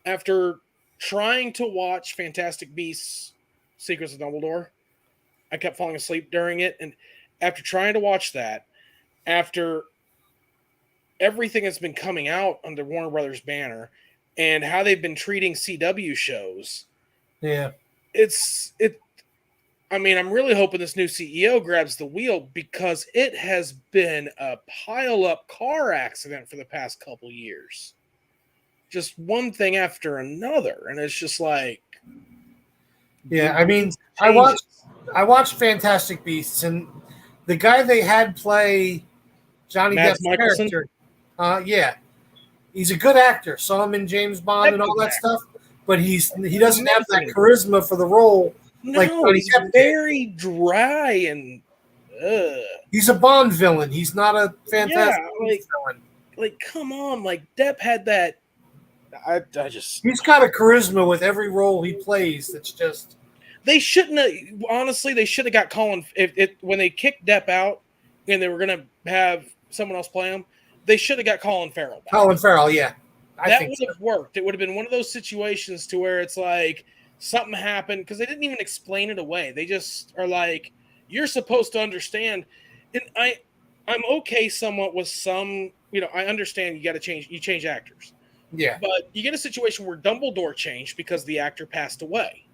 Speaker 1: after trying to watch Fantastic Beasts, Secrets of Dumbledore, I kept falling asleep during it. And after trying to watch that, after everything that's been coming out under Warner Brothers banner, and how they've been treating CW shows.
Speaker 2: Yeah.
Speaker 1: I'm really hoping this new CEO grabs the wheel because it has been a pile-up car accident for the past couple years. Just one thing after another. And it's just like...
Speaker 2: Yeah, I watched Fantastic Beasts, and the guy they had play Johnny Depp's character... yeah. He's a good actor. Saw him in James Bond and all that stuff, but he doesn't have that charisma for the role
Speaker 1: No,
Speaker 2: Like Johnny
Speaker 1: he's
Speaker 2: Depp did.
Speaker 1: very dry and
Speaker 2: He's a Bond villain. He's not a Fantastic Beasts villain.
Speaker 1: like come on, like Depp had that. I just
Speaker 2: He's got a charisma with every role he plays. That's just
Speaker 1: they shouldn't have. Honestly, they should have got Colin if when they kicked Depp out and they were gonna have someone else play him. They should have got Colin Farrell back.
Speaker 2: Colin Farrell. Yeah,
Speaker 1: That would have worked. It would have been one of those situations to where it's like something happened because they didn't even explain it away. They just are like, you're supposed to understand. And I'm okay somewhat with some, I understand you change actors.
Speaker 2: Yeah.
Speaker 1: But you get a situation where Dumbledore changed because the actor passed away.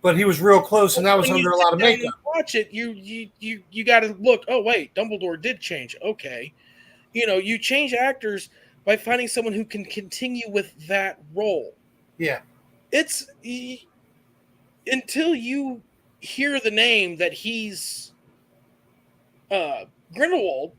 Speaker 2: But he was real close, and that was under a lot of makeup.
Speaker 1: Watch it, you got to look. Oh wait, Dumbledore did change. Okay, you change actors by finding someone who can continue with that role.
Speaker 2: Yeah,
Speaker 1: it's until you hear the name that he's Grindelwald,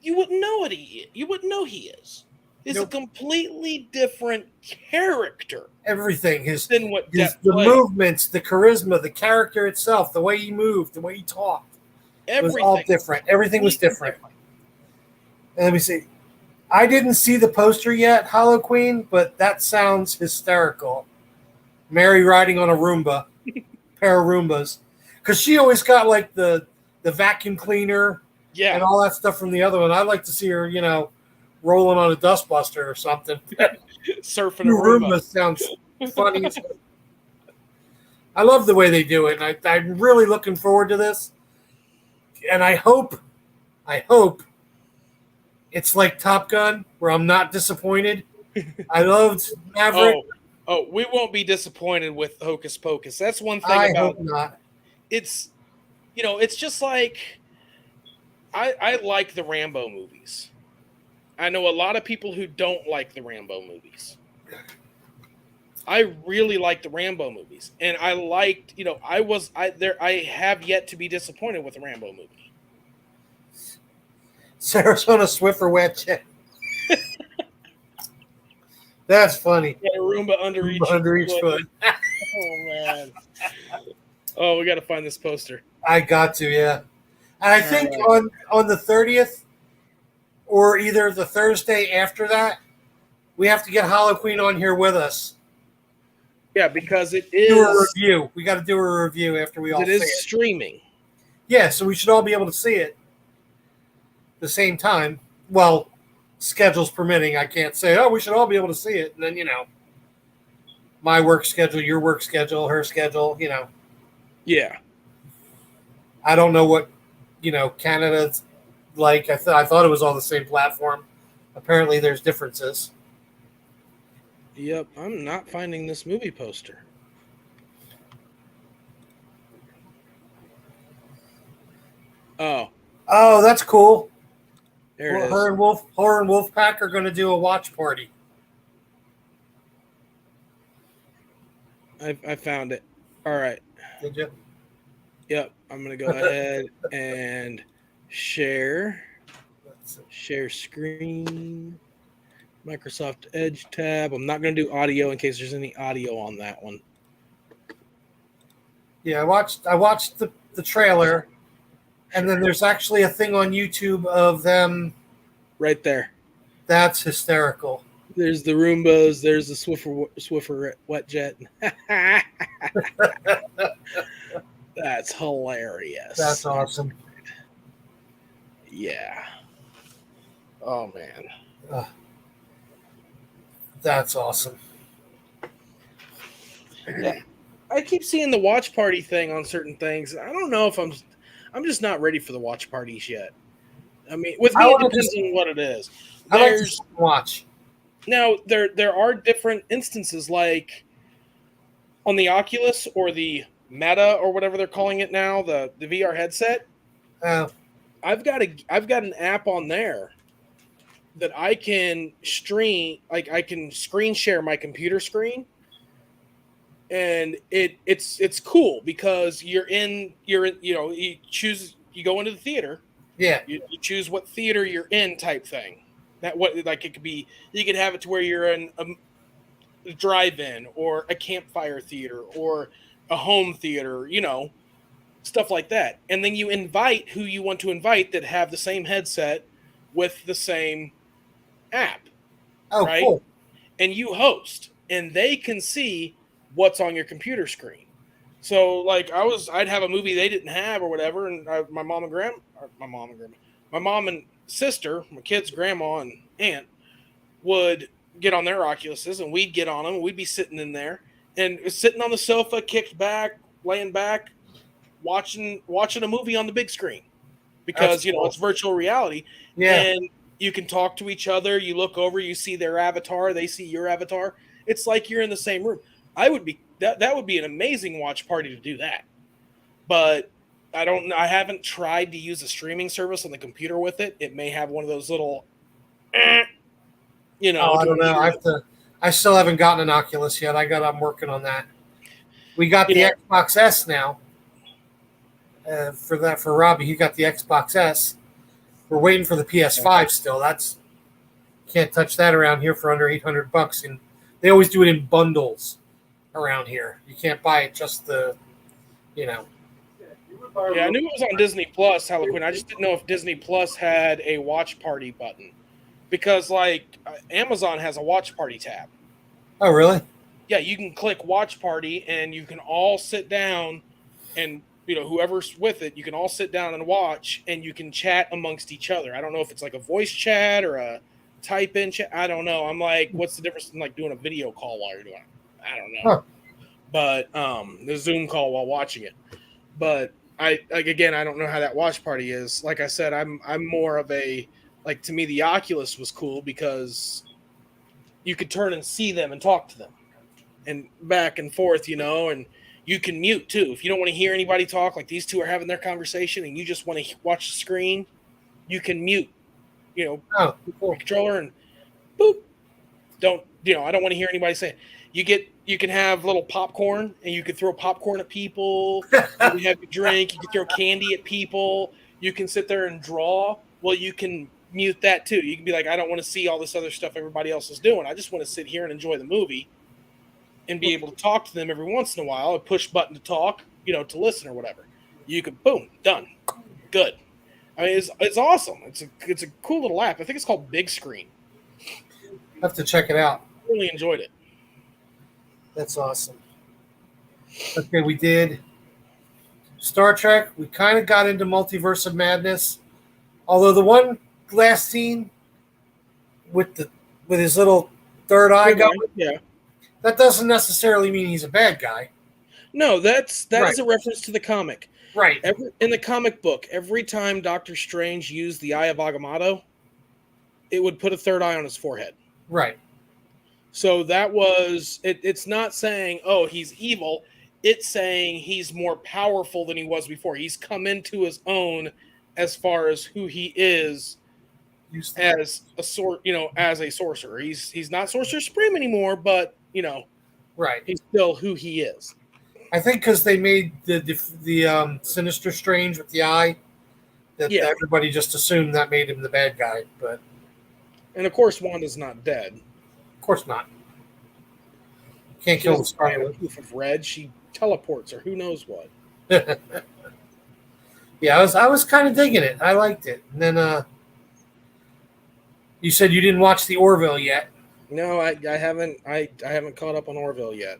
Speaker 1: you wouldn't know it. You wouldn't know he is. It's a completely different character.
Speaker 2: Everything
Speaker 1: than what
Speaker 2: the movements, the charisma, the character itself, the way he moved, the way he talked. Everything was all different. Everything was different. And let me see. I didn't see the poster yet, Hollow Queen, but that sounds hysterical. Mary riding on a Roomba, pair of Roombas, because she always got like the vacuum cleaner, and all that stuff from the other one. I'd like to see her, rolling on a dustbuster or something.
Speaker 1: Surfing a Roomba
Speaker 2: sounds funny. I love the way they do it, and I'm really looking forward to this. And I hope it's like Top Gun, where I'm not disappointed. I loved Maverick.
Speaker 1: Oh, we won't be disappointed with Hocus Pocus. That's one thing
Speaker 2: I hope not.
Speaker 1: It's, it's just like I like the Rambo movies. I know a lot of people who don't like the Rambo movies. I really like the Rambo movies, and I liked, I have yet to be disappointed with the Rambo movie.
Speaker 2: Sarasota Swiffer wet check. That's funny.
Speaker 1: Yeah, Roomba under each foot. Oh man. Oh, we got to find this poster.
Speaker 2: I got to, yeah. And I think on the 30th, or either the Thursday after that, we have to get Hollow Queen on here with us.
Speaker 1: Yeah, because it is.
Speaker 2: Do a review. We got to do a review after we all see it.
Speaker 1: It is streaming.
Speaker 2: Yeah, so we should all be able to see it the same time. Well, schedules permitting, I can't say, we should all be able to see it. And then, my work schedule, your work schedule, her schedule,
Speaker 1: Yeah.
Speaker 2: I don't know what, Canada's like. I thought it was all the same platform. Apparently there's differences.
Speaker 1: Yep, I'm not finding this movie poster. Oh,
Speaker 2: that's cool.
Speaker 1: There it is.
Speaker 2: Her and Wolfpack are going to do a watch party.
Speaker 1: I found it. All right.
Speaker 2: Did you?
Speaker 1: Yep, I'm going to go ahead and share screen. Microsoft Edge tab. I'm not going to do audio in case there's any audio on that one.
Speaker 2: Yeah, I watched the trailer, and then there's actually a thing on YouTube of them.
Speaker 1: Right there.
Speaker 2: That's hysterical.
Speaker 1: There's the Roombas. There's the Swiffer wet jet. That's hilarious.
Speaker 2: That's awesome.
Speaker 1: Yeah. Oh man.
Speaker 2: That's awesome.
Speaker 1: Yeah. I keep seeing the watch party thing on certain things. I don't know if I'm just not ready for the watch parties yet. I mean, with me, it depends on what it is.
Speaker 2: I like to watch.
Speaker 1: Now, there are different instances, like on the Oculus or the Meta or whatever they're calling it now, the VR headset. I've got an app on there that I can stream, like I can screen share my computer screen, and it's cool because you go into the theater.
Speaker 2: Yeah.
Speaker 1: You choose what theater you're in, type thing. It could be, you could have it to where you're in a drive-in or a campfire theater or a home theater, stuff like that. And then you invite who you want to invite that have the same headset with the same app.
Speaker 2: Oh,
Speaker 1: right?
Speaker 2: cool.
Speaker 1: And you host, and they can see what's on your computer screen. So, like, I'd have a movie they didn't have or whatever, and my mom and sister, my kid's grandma and aunt would get on their Oculuses, and we'd get on them, and we'd be sitting in there, and sitting on the sofa, kicked back, laying back, watching a movie on the big screen, because
Speaker 2: That's cool.
Speaker 1: it's virtual reality, and you can talk to each other. You look over, you see their avatar, they see your avatar. It's like you're in the same room. That would be an amazing watch party to do that. But I haven't tried to use a streaming service on the computer with it. It may have one of those little
Speaker 2: I don't know. I still haven't gotten an Oculus yet. I'm working on that. We got the Xbox S now. For Robbie, he got the Xbox S. We're waiting for the PS5 still. Can't touch that around here for under $800, and they always do it in bundles around here. You can't buy it just
Speaker 1: Yeah, I knew it was on Disney Plus, Harlequin. I just didn't know if Disney Plus had a watch party button, because Amazon has a watch party tab.
Speaker 2: Oh, really?
Speaker 1: Yeah, you can click watch party, and you can all sit down, and whoever's with it, you can all sit down and watch, and you can chat amongst each other. I don't know if it's like a voice chat or a type in chat. I don't know. I'm like, what's the difference in like doing a video call while you're doing it? I don't know.
Speaker 2: Huh.
Speaker 1: But the Zoom call while watching it. But I don't know how that watch party is. Like I said, I'm more of a, like, to me the Oculus was cool because you could turn and see them and talk to them and back and forth, and you can mute too. If you don't want to hear anybody talk, like these two are having their conversation and you just want to watch the screen, you can mute,
Speaker 2: Cool.
Speaker 1: controller, and boop. I don't want to hear anybody say it. You can have little popcorn, and you can throw popcorn at people. You can have a drink. You can throw candy at people. You can sit there and draw. Well, you can mute that too. You can be like, I don't want to see all this other stuff everybody else is doing. I just want to sit here and enjoy the movie and be able to talk to them every once in a while. A push button to talk, to listen or whatever. You can, boom, done. Good. I mean, it's awesome. It's a cool little app. I think it's called Big Screen.
Speaker 2: I have to check it out.
Speaker 1: Really enjoyed it.
Speaker 2: That's awesome. Okay, we did Star Trek. We kind of got into Multiverse of Madness. Although the one last scene with his little third eye going,
Speaker 1: yeah,
Speaker 2: that doesn't necessarily mean he's a bad guy.
Speaker 1: No, that
Speaker 2: Right.
Speaker 1: is a reference to the comic.
Speaker 2: Right.
Speaker 1: In the comic book, every time Doctor Strange used the Eye of Agamotto, it would put a third eye on his forehead.
Speaker 2: Right.
Speaker 1: So that was it. It's not saying, oh, he's evil. It's saying he's more powerful than he was before. He's come into his own as far as who he is as a sorcerer. He's not Sorcerer Supreme anymore, but
Speaker 2: right.
Speaker 1: he's still who he is.
Speaker 2: I think because they made the Sinister Strange with the eye, that everybody just assumed that made him the bad guy.
Speaker 1: And of course, Wanda's not dead.
Speaker 2: Of course not. Can't kill the Scarlet.
Speaker 1: Proof of red. She teleports or who knows what.
Speaker 2: Yeah, I was kind of digging it. I liked it. And then you said you didn't watch the Orville yet.
Speaker 1: No, I haven't. I haven't caught up on Orville yet.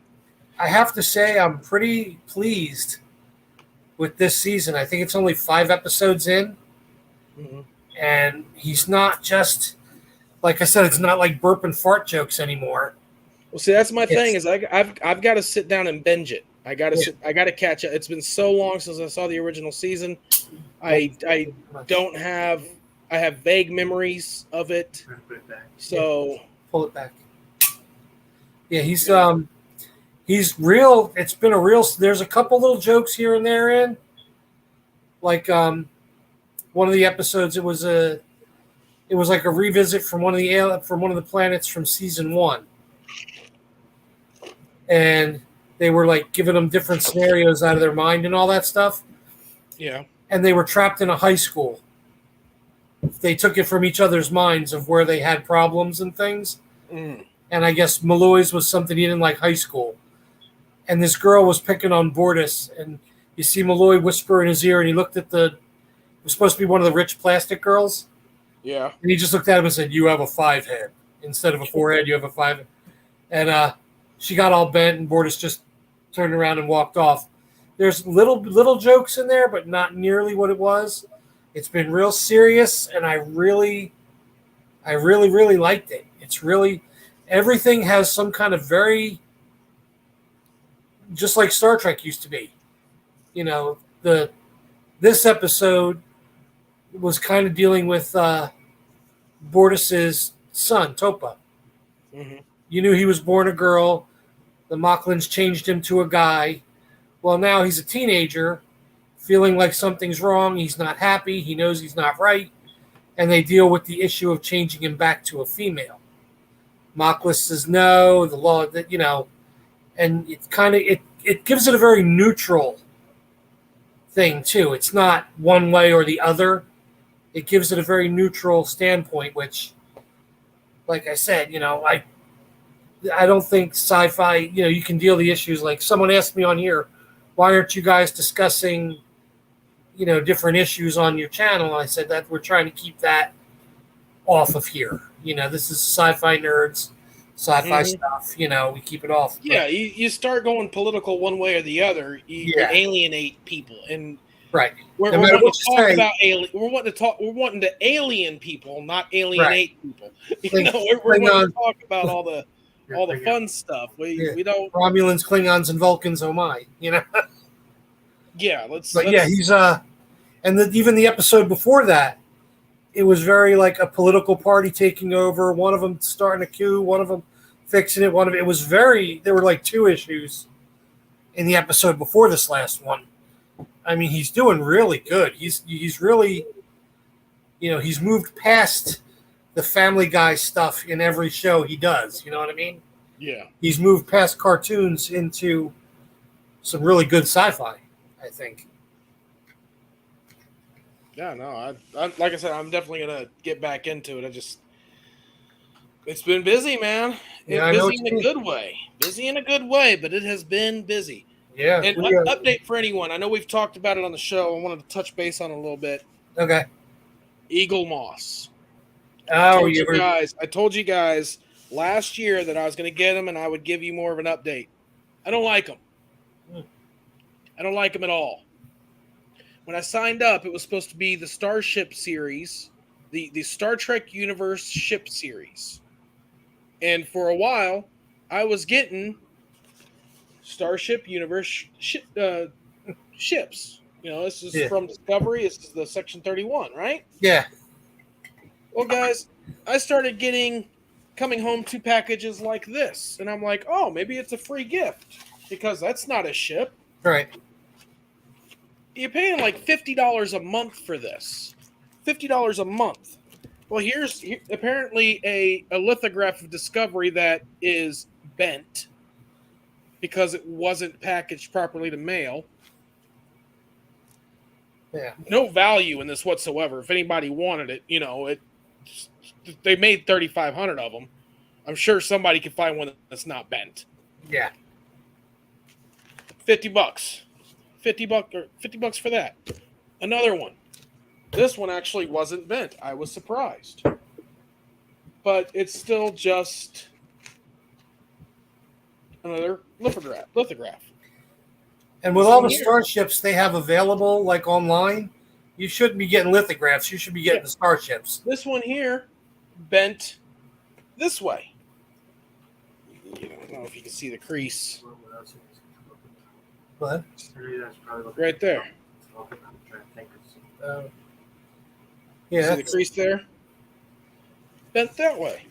Speaker 2: I have to say I'm pretty pleased with this season. I think it's only 5 episodes in, and he's not just, like I said, it's not like burp and fart jokes anymore.
Speaker 1: Well, see, that's my thing is I've got to sit down and binge it. I got to catch it. It's been so long since I saw the original season. I have vague memories of it. So
Speaker 2: pull it back. Yeah, he's real. It's been a real. There's a couple little jokes here and there in, like one of the episodes. It was like a revisit from one of the planets from season 1, and they were like giving them different scenarios out of their mind and all that stuff.
Speaker 1: Yeah,
Speaker 2: and they were trapped in a high school. They took it from each other's minds of where they had problems and things. And I guess Malloy's was something he didn't like high school. and this girl was picking on Bortus, and you see Malloy whisper in his ear, and he looked at it was supposed to be one of the rich plastic girls,
Speaker 1: Yeah.
Speaker 2: and he just looked at him and said, "You have a 5 head instead of a 4 head. You have a 5." And she got all bent, and Bortus just turned around and walked off. There's little jokes in there, but not nearly what it was. It's been real serious, and I really liked it. It's really everything has some kind of very just like Star Trek used to be. This episode was kind of dealing with Bortus's son, Topa.
Speaker 1: Mm-hmm.
Speaker 2: You knew he was born a girl. The Mocklins changed him to a guy. Well, now he's a teenager, feeling like something's wrong. He's not happy. He knows he's not right. And they deal with the issue of changing him back to a female. Mocklin says no, the law, and it gives it a very neutral thing, too. It's not one way or the other. It gives it a very neutral standpoint, which, like I said, I don't think sci-fi, you can deal the issues. Like someone asked me on here, why aren't you guys discussing, different issues on your channel? And I said that we're trying to keep that off of here. This is sci-fi nerds, sci-fi stuff, we keep it off.
Speaker 1: Yeah, you start going political one way or the other, you alienate people. And
Speaker 2: right.
Speaker 1: We're wanting to alien people, not alienate people. We're wanting to talk about all the fun stuff. We don't
Speaker 2: Romulans, Klingons, and Vulcans. Oh my,
Speaker 1: Yeah,
Speaker 2: he's and even the episode before that, it was very like a political party taking over. One of them starting a coup, one of them fixing it. There were like 2 issues in the episode before this last one. I mean, he's doing really good. He's really, he's moved past the Family Guy stuff in every show he does. You know what I mean?
Speaker 1: Yeah.
Speaker 2: He's moved past cartoons into some really good sci-fi, I think.
Speaker 1: Yeah, no, I like I said, I'm definitely gonna get back into it. It's been busy, man. Busy in a good way. Busy in a good way, but it has been busy.
Speaker 2: Yeah.
Speaker 1: And update for anyone. I know we've talked about it on the show. I wanted to touch base on it a little bit.
Speaker 2: Okay.
Speaker 1: Eaglemoss.
Speaker 2: Oh,
Speaker 1: I told you guys last year that I was going to get him and I would give you more of an update. I don't like him. I don't like him at all. When I signed up, it was supposed to be the Starship series, the Star Trek Universe ship series. And for a while, I was getting Starship Universe ships. This is from Discovery. This is the Section 31, right?
Speaker 2: Yeah.
Speaker 1: Well, guys, I started coming home 2 packages like this. And I'm like, oh, maybe it's a free gift because that's not a ship.
Speaker 2: Right.
Speaker 1: You're paying like $50 a month for this. $50 a month. Well, here's apparently a lithograph of Discovery that is bent because it wasn't packaged properly to mail.
Speaker 2: Yeah.
Speaker 1: No value in this whatsoever. If anybody wanted it, they made 3,500 of them. I'm sure somebody could find one that's not bent.
Speaker 2: Yeah.
Speaker 1: $50. $50 for that. Another one. This one actually wasn't bent. I was surprised. But it's still just another lithograph.
Speaker 2: And with all the starships they have available, like online, you shouldn't be getting lithographs. You should be getting the starships.
Speaker 1: This one here, bent this way. I don't know if you can see the crease.
Speaker 2: What?
Speaker 1: Right there.
Speaker 2: Yeah.
Speaker 1: See the crease there? Bent that way.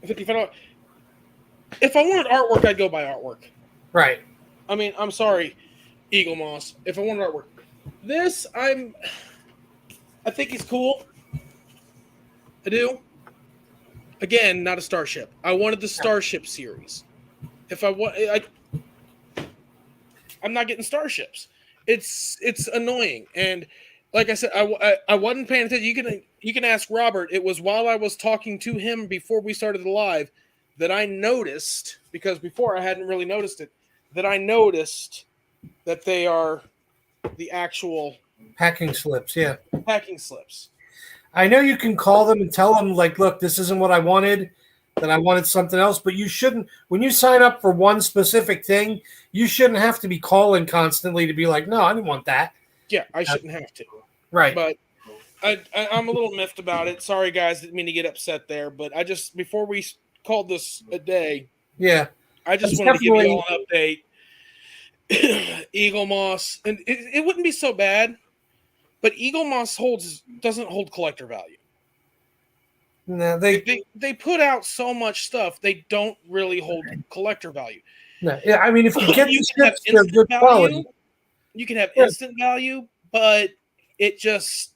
Speaker 1: If I wanted artwork, I'd go buy artwork.
Speaker 2: Right.
Speaker 1: I mean, I'm sorry, Eaglemoss. If I wanted artwork. This, I think he's cool. I do. Again, not a Starship. I wanted the Starship series. I'm not getting Starships. It's annoying. And like I said, I wasn't paying attention. You can ask Robert. It was while I was talking to him before we started the live that I noticed, because before I hadn't really noticed it, that I noticed that they are the actual
Speaker 2: Packing slips, yeah.
Speaker 1: packing slips.
Speaker 2: I know you can call them and tell them, like, look, this isn't what I wanted, that I wanted something else, but you shouldn't, when you sign up for one specific thing, you shouldn't have to be calling constantly to be like, no, I didn't want that.
Speaker 1: Yeah, I shouldn't have to.
Speaker 2: Right.
Speaker 1: But I'm a little miffed about it. Sorry, guys, didn't mean to get upset there. But I just, before we called this a day,
Speaker 2: Yeah.
Speaker 1: I just
Speaker 2: It's
Speaker 1: wanted to give you
Speaker 2: definitely-
Speaker 1: all an update. Eagle Moss, and it wouldn't be so bad, but Eagle Moss doesn't hold collector value.
Speaker 2: No,
Speaker 1: They put out so much stuff, they don't really hold collector value.
Speaker 2: no, yeah, I mean, if you get
Speaker 1: You
Speaker 2: these
Speaker 1: can have
Speaker 2: ships, they're
Speaker 1: instant
Speaker 2: good
Speaker 1: value.
Speaker 2: quality.
Speaker 1: You can have
Speaker 2: Yeah.
Speaker 1: instant value, but it just,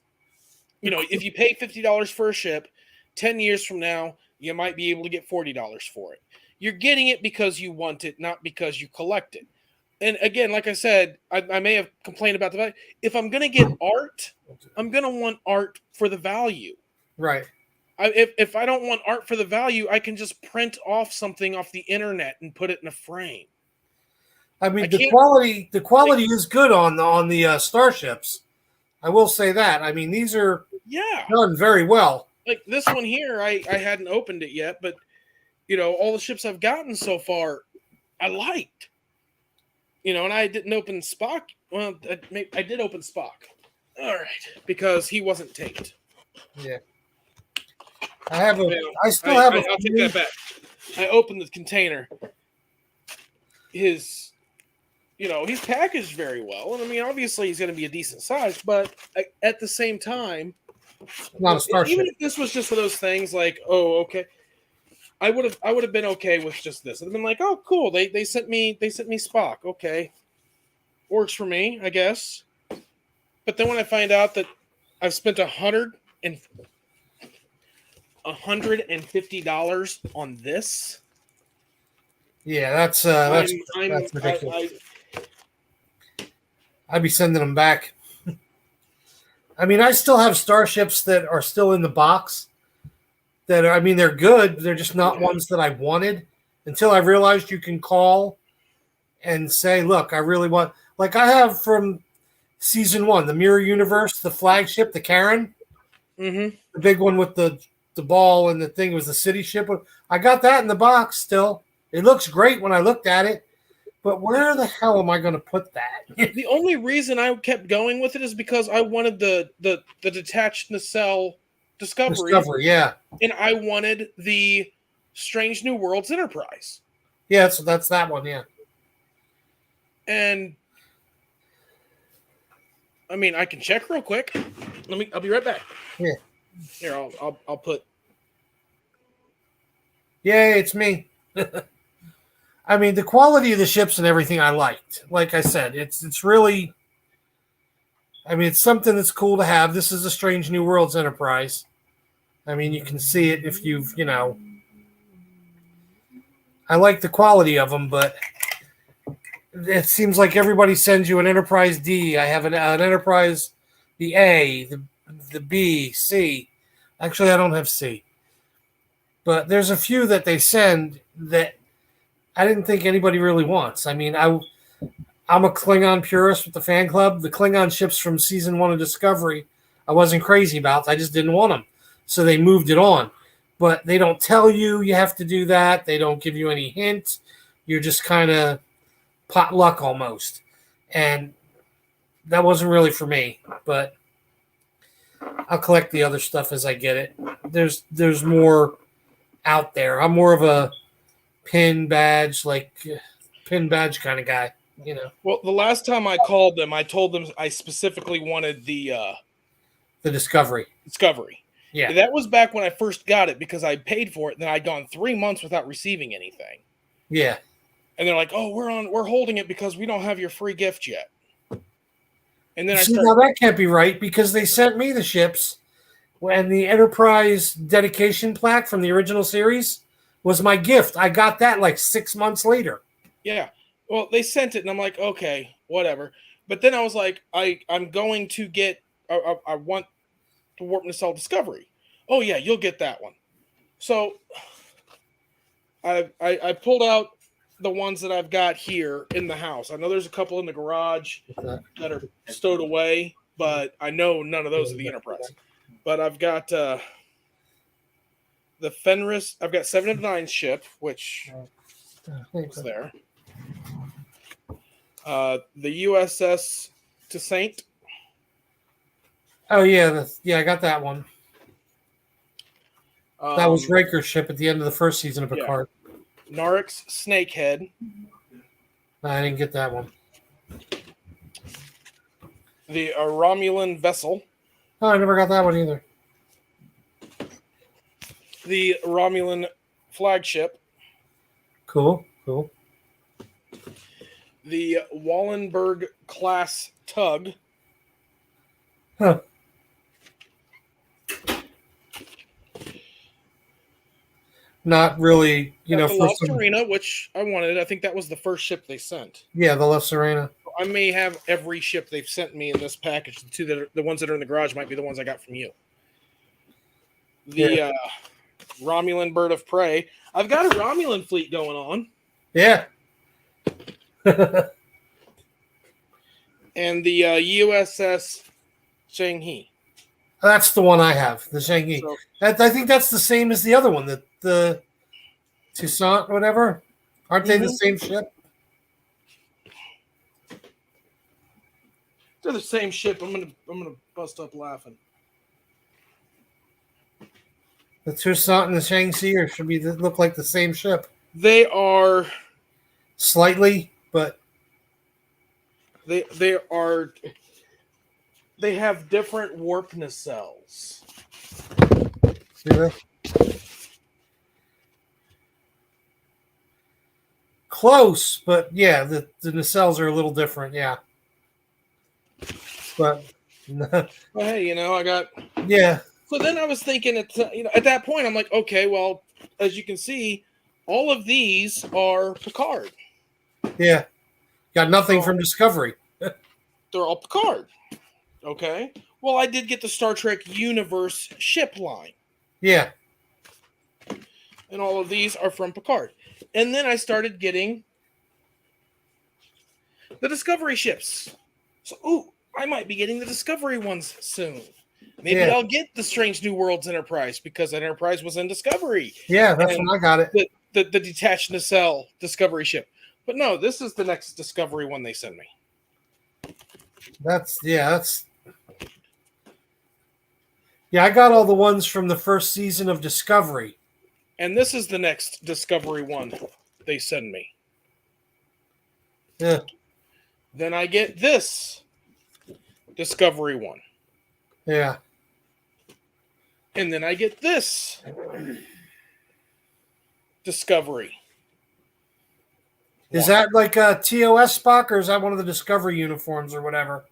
Speaker 1: if you pay $50 for a ship, 10 years from now, you might be able to get $40 for it. You're getting it because you want it, not because you collect it. And again, like I said, I may have complained about the value. If I'm going to get art, I'm going to want art for the value.
Speaker 2: Right.
Speaker 1: If I don't want art for the value, I can just print off something off the internet and put it in a frame.
Speaker 2: I mean,
Speaker 1: I
Speaker 2: the
Speaker 1: can't-
Speaker 2: quality is good on the starships. I will say that. I mean, these are
Speaker 1: Yeah.
Speaker 2: done very well.
Speaker 1: Like this one here, I hadn't opened it yet, but all the ships I've gotten so far, I liked. And I didn't open Spock. Well, I did open Spock. All right, because he wasn't taped.
Speaker 2: Yeah. I still have a
Speaker 1: I'll take that back. I opened the container. He's packaged very well, and I mean, obviously, he's going to be a decent size. But at the same time,
Speaker 2: not a starship.
Speaker 1: even if this was just one of those things, like, oh, okay, I would have been okay with just this. I'd have been like, oh, cool. They sent me Spock. Okay, works for me, I guess. But then when I find out that I've spent $150 on this,
Speaker 2: Yeah, that's ridiculous. I'd be sending them back. I mean, I still have starships that are still in the box. They're good. They're just not ones that I wanted until I realized you can call and say, look, I really want, like I have from season 1, the Mirror Universe, the flagship, the Karen, the big one with the ball and the thing was the city ship. I got that in the box still. It looks great when I looked at it, but where the hell am I going to put that?
Speaker 1: The only reason I kept going with it is because I wanted the detached nacelle Discovery,
Speaker 2: yeah.
Speaker 1: And I wanted the Strange New Worlds Enterprise.
Speaker 2: Yeah, so that's that one, yeah.
Speaker 1: And I mean, I can check real quick. I'll be right back.
Speaker 2: Yeah.
Speaker 1: Here, I'll put.
Speaker 2: Yay, it's me. I mean, the quality of the ships and everything I liked. Like I said, it's really, I mean, it's something that's cool to have. This is a Strange New Worlds Enterprise. I mean, you can see it if you've, I like the quality of them, but it seems like everybody sends you an Enterprise D. I have an Enterprise, the A, the B, C. Actually, I don't have C. But there's a few that they send that I didn't think anybody really wants. I mean, I'm a Klingon purist with the fan club. The Klingon ships from season 1 of Discovery, I wasn't crazy about. I just didn't want them. So they moved it on. But they don't tell you have to do that. They don't give you any hint. You're just kind of potluck almost. And that wasn't really for me. But I'll collect the other stuff as I get it. There's more out there. I'm more of a pin badge kind of guy,
Speaker 1: Well, the last time I called them, I told them I specifically wanted the
Speaker 2: Discovery.
Speaker 1: Yeah, that was back when I first got it because I paid for it. And then I'd gone 3 months without receiving anything.
Speaker 2: Yeah,
Speaker 1: and they're like, "Oh, we're holding it because we don't have your free gift yet." And then
Speaker 2: now that can't be right because they sent me the ships, and the Enterprise dedication plaque from the original series was my gift. I got that like 6 months later.
Speaker 1: Yeah. Well, they sent it, and I'm like, okay, whatever. But then I was like, I'm going to get, I want the Warp Nacelle Discovery. Oh, yeah, you'll get that one. So I pulled out the ones that I've got here in the house. I know there's a couple in the garage that are stowed away, but I know none of those are the Enterprise. But I've got the Fenris. I've got 7 of 9 ship, which was there. The USS Toussaint.
Speaker 2: Oh yeah, I got that one. That was Riker's ship at the end of the first season of Picard.
Speaker 1: Narik's Snakehead.
Speaker 2: No, I didn't get that one.
Speaker 1: The Romulan Vessel.
Speaker 2: Oh, I never got that one either.
Speaker 1: The Romulan Flagship.
Speaker 2: Cool.
Speaker 1: The Wallenberg class tug.
Speaker 2: Huh. Not really,
Speaker 1: The
Speaker 2: for
Speaker 1: La
Speaker 2: some,
Speaker 1: Serena, which I wanted. I think that was the first ship they sent.
Speaker 2: yeah, the La Serena.
Speaker 1: I may have every ship they've sent me in this package. The ones that are in the garage might be the ones I got from you. The Romulan Bird of Prey. I've got a Romulan fleet going on.
Speaker 2: Yeah.
Speaker 1: And the USS Shanghi.
Speaker 2: That's the one I have, the Shanghi.
Speaker 1: So,
Speaker 2: I think that's the same as the other one, the Toussaint, whatever. Aren't they the same ship?
Speaker 1: they're the same ship. I'm gonna bust up laughing.
Speaker 2: The Toussaint and the Shangxi or should look like the same ship.
Speaker 1: They are
Speaker 2: Slightly, but
Speaker 1: they have different warp nacelles.
Speaker 2: see that? Close, but yeah, the nacelles are a little different, yeah. But
Speaker 1: Well, hey, I got.
Speaker 2: yeah.
Speaker 1: So then I was thinking, at that point, I'm like, okay, well, as you can see, all of these are Picard.
Speaker 2: Yeah. Got nothing from Discovery.
Speaker 1: They're all Picard. Okay. Well, I did get the Star Trek Universe ship line.
Speaker 2: Yeah.
Speaker 1: And all of these are from Picard. And then I started getting the Discovery ships. So, I might be getting the Discovery ones soon. Maybe I'll get the Strange New Worlds Enterprise because that Enterprise was in Discovery.
Speaker 2: Yeah, that's when I got it.
Speaker 1: The detached nacelle Discovery ship. But no, this is the next Discovery one they send me.
Speaker 2: That's I got all the ones from the first season of Discovery.
Speaker 1: And this is the next Discovery one they send me.
Speaker 2: Yeah.
Speaker 1: Then I get this Discovery one.
Speaker 2: Yeah.
Speaker 1: And then I get this Discovery.
Speaker 2: Is that like a TOS Spock or is that one of the Discovery uniforms or whatever?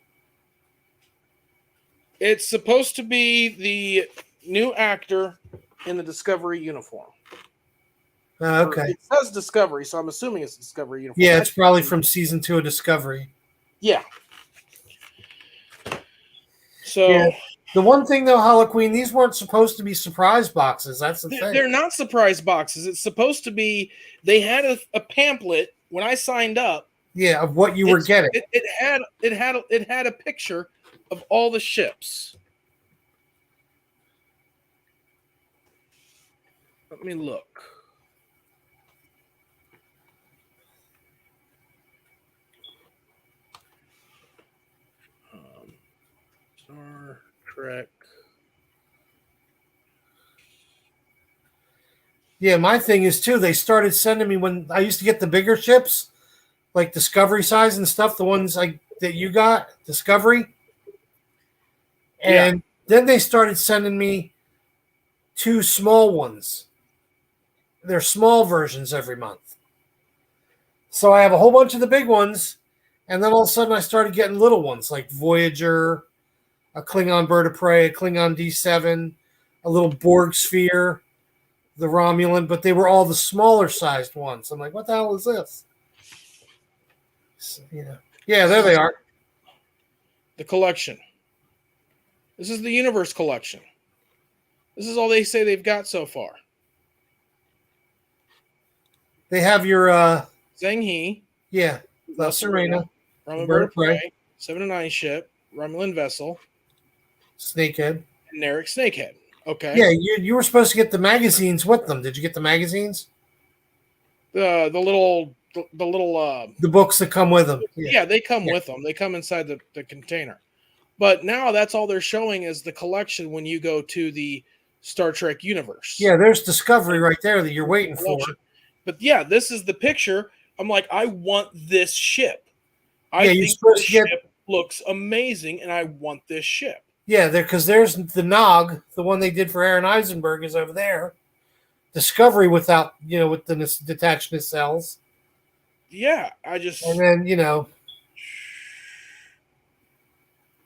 Speaker 1: It's supposed to be the new actor in the Discovery uniform.
Speaker 2: Okay.
Speaker 1: It says Discovery, so I'm assuming it's Discovery uniform.
Speaker 2: Yeah, it's probably from season 2 of Discovery.
Speaker 1: Yeah. So
Speaker 2: yeah. The one thing though, Holoqueen, these weren't supposed to be surprise boxes. That's the thing.
Speaker 1: They're not surprise boxes. It's supposed to be. They had a pamphlet when I signed up.
Speaker 2: Yeah, of what you were getting.
Speaker 1: It had a picture of all the ships. Let me look. Star Trek.
Speaker 2: Yeah, my thing is too, they started sending me when I used to get the bigger ships, like Discovery size and stuff, the ones that you got, Discovery. And then they started sending me 2 small ones. They're small versions every month. So I have a whole bunch of the big ones, and then all of a sudden I started getting little ones like Voyager, a Klingon Bird of Prey, a Klingon D7, a little Borg sphere, the Romulan, but they were all the smaller sized ones. I'm like, what the hell is this? So, yeah, there they are.
Speaker 1: The collection. This is the Universe collection. This is all they say they've got so far.
Speaker 2: They have your
Speaker 1: Zhang He,
Speaker 2: Yeah, La Serena,
Speaker 1: Romulan
Speaker 2: Bird
Speaker 1: Bird
Speaker 2: of
Speaker 1: of
Speaker 2: Prey.
Speaker 1: Prey, 7 of 9 ship, Romulan vessel,
Speaker 2: Snakehead.
Speaker 1: and Narek Snakehead. Okay.
Speaker 2: Yeah, you were supposed to get the magazines with them. Did you get the magazines?
Speaker 1: The little
Speaker 2: The books that come with them.
Speaker 1: yeah, they come
Speaker 2: Yeah.
Speaker 1: with them. They come inside the container. But now that's all they're showing is the collection when you go to the Star Trek universe.
Speaker 2: Yeah, there's Discovery right there that you're waiting for.
Speaker 1: Collection. But yeah, this is the picture. I'm like, I want this ship. I
Speaker 2: Yeah, you're
Speaker 1: think
Speaker 2: supposed
Speaker 1: this
Speaker 2: to get-
Speaker 1: ship looks amazing, and I want this ship.
Speaker 2: Yeah, there because there's the Nog, the one they did for Aaron Eisenberg, is over there. Discovery without with the detached nacelles,
Speaker 1: Yeah, I just
Speaker 2: and then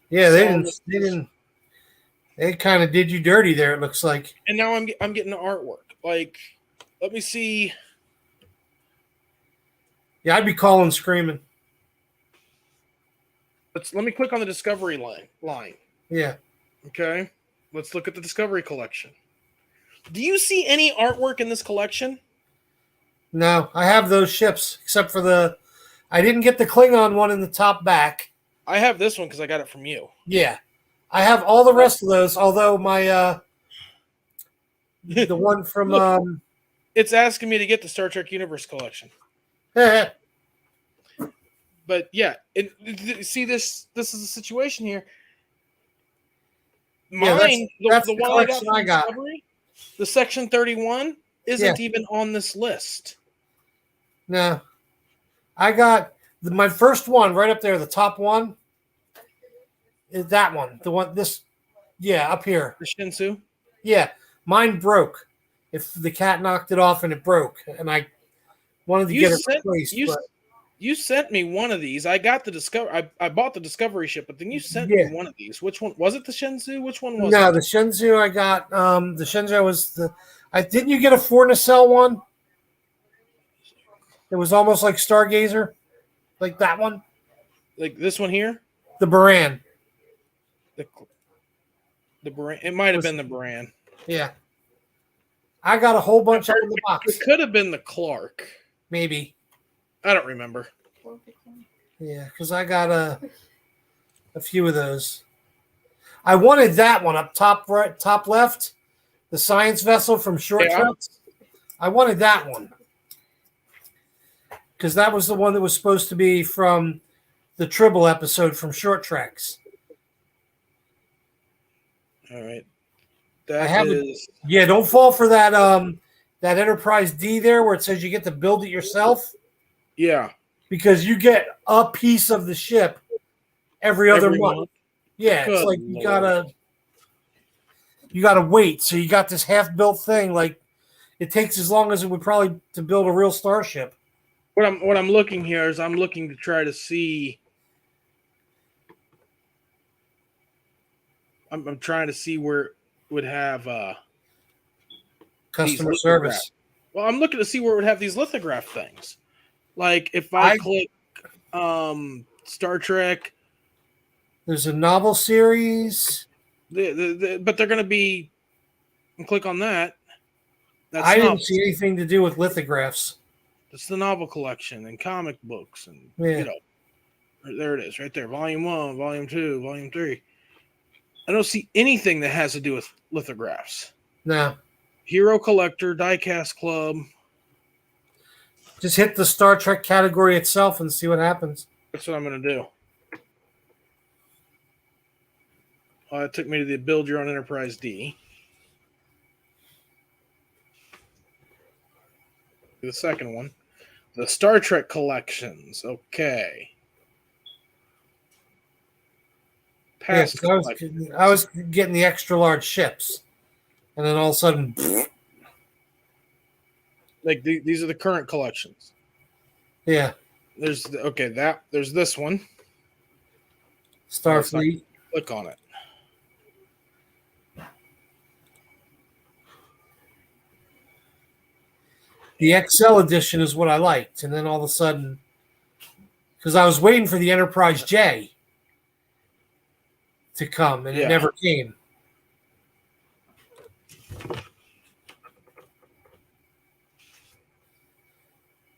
Speaker 2: yeah, they kind of did you dirty there. It looks like.
Speaker 1: and now I'm getting the artwork. Like, let me see.
Speaker 2: Yeah, I'd be calling screaming.
Speaker 1: Let me click on the Discovery line.
Speaker 2: Yeah.
Speaker 1: Okay, let's look at the Discovery collection. Do you see any artwork in this collection?
Speaker 2: No, I have those ships except for I didn't get the Klingon one in the top back.
Speaker 1: I have this one because I got it from you.
Speaker 2: Yeah, I have all the rest of those. Although my the one from
Speaker 1: Look. It's asking me to get the Star Trek Universe collection. But yeah, see this is the situation here. Mine,
Speaker 2: that's
Speaker 1: the
Speaker 2: the
Speaker 1: one I got
Speaker 2: collection
Speaker 1: from
Speaker 2: I got.
Speaker 1: Discovery, the Section 31 isn't even on this list.
Speaker 2: No, I got my first one right up there. The top one is that one. The one up here.
Speaker 1: The Shinsu.
Speaker 2: Yeah, mine broke. If the cat knocked it off and it broke, and I wanted to get it replaced.
Speaker 1: You sent me one of these. I got the Discovery. I bought the Discovery ship, but then you sent me one of these. Which one was it? The Shenzhou? Which one was it?
Speaker 2: No, the Shenzhou I got. The Shenzhou was didn't you get a 4 nacelle one? It was almost like Stargazer, like that one.
Speaker 1: Like this one here.
Speaker 2: The Baran.
Speaker 1: The Baran. It might have been the Baran.
Speaker 2: Yeah. I got a whole bunch out in the box.
Speaker 1: It could have been the Clark.
Speaker 2: Maybe.
Speaker 1: I don't remember.
Speaker 2: Yeah, because I got a few of those. I wanted that one up top right, top left, the science vessel from Short Treks. I wanted that one because that was the one that was supposed to be from the Tribble episode from Short Treks.
Speaker 1: All right.
Speaker 2: Yeah, don't fall for that that Enterprise D there where it says you get to build it yourself.
Speaker 1: Yeah.
Speaker 2: Because you get a piece of the ship every other month. Yeah, it's like you gotta wait. So you got this half-built thing. Like it takes as long as it would probably to build a real starship.
Speaker 1: What I'm looking here is I'm looking to try to see. I'm trying to see where it would have
Speaker 2: Customer service.
Speaker 1: Well, I'm looking to see where it would have these lithograph things. Like if I click Star Trek.
Speaker 2: There's a novel series.
Speaker 1: But they're going to be. And click on that.
Speaker 2: I didn't see anything to do with lithographs.
Speaker 1: It's the novel collection and comic books and there it is right there. Volume 1, Volume 2, Volume 3. I don't see anything that has to do with lithographs.
Speaker 2: No.
Speaker 1: Hero Collector, Diecast Club.
Speaker 2: Just hit the Star Trek category itself and see what happens.
Speaker 1: That's what I'm going to do. It took me to the Build Your Own Enterprise D. The second one. The Star Trek collections. Okay.
Speaker 2: I was getting the extra large ships. And then all of a sudden...
Speaker 1: Like these are the current collections.
Speaker 2: Yeah.
Speaker 1: There's this one.
Speaker 2: Starfleet.
Speaker 1: Click on it.
Speaker 2: The XL edition is what I liked, and then all of a sudden, because I was waiting for the Enterprise J to come, and it never came.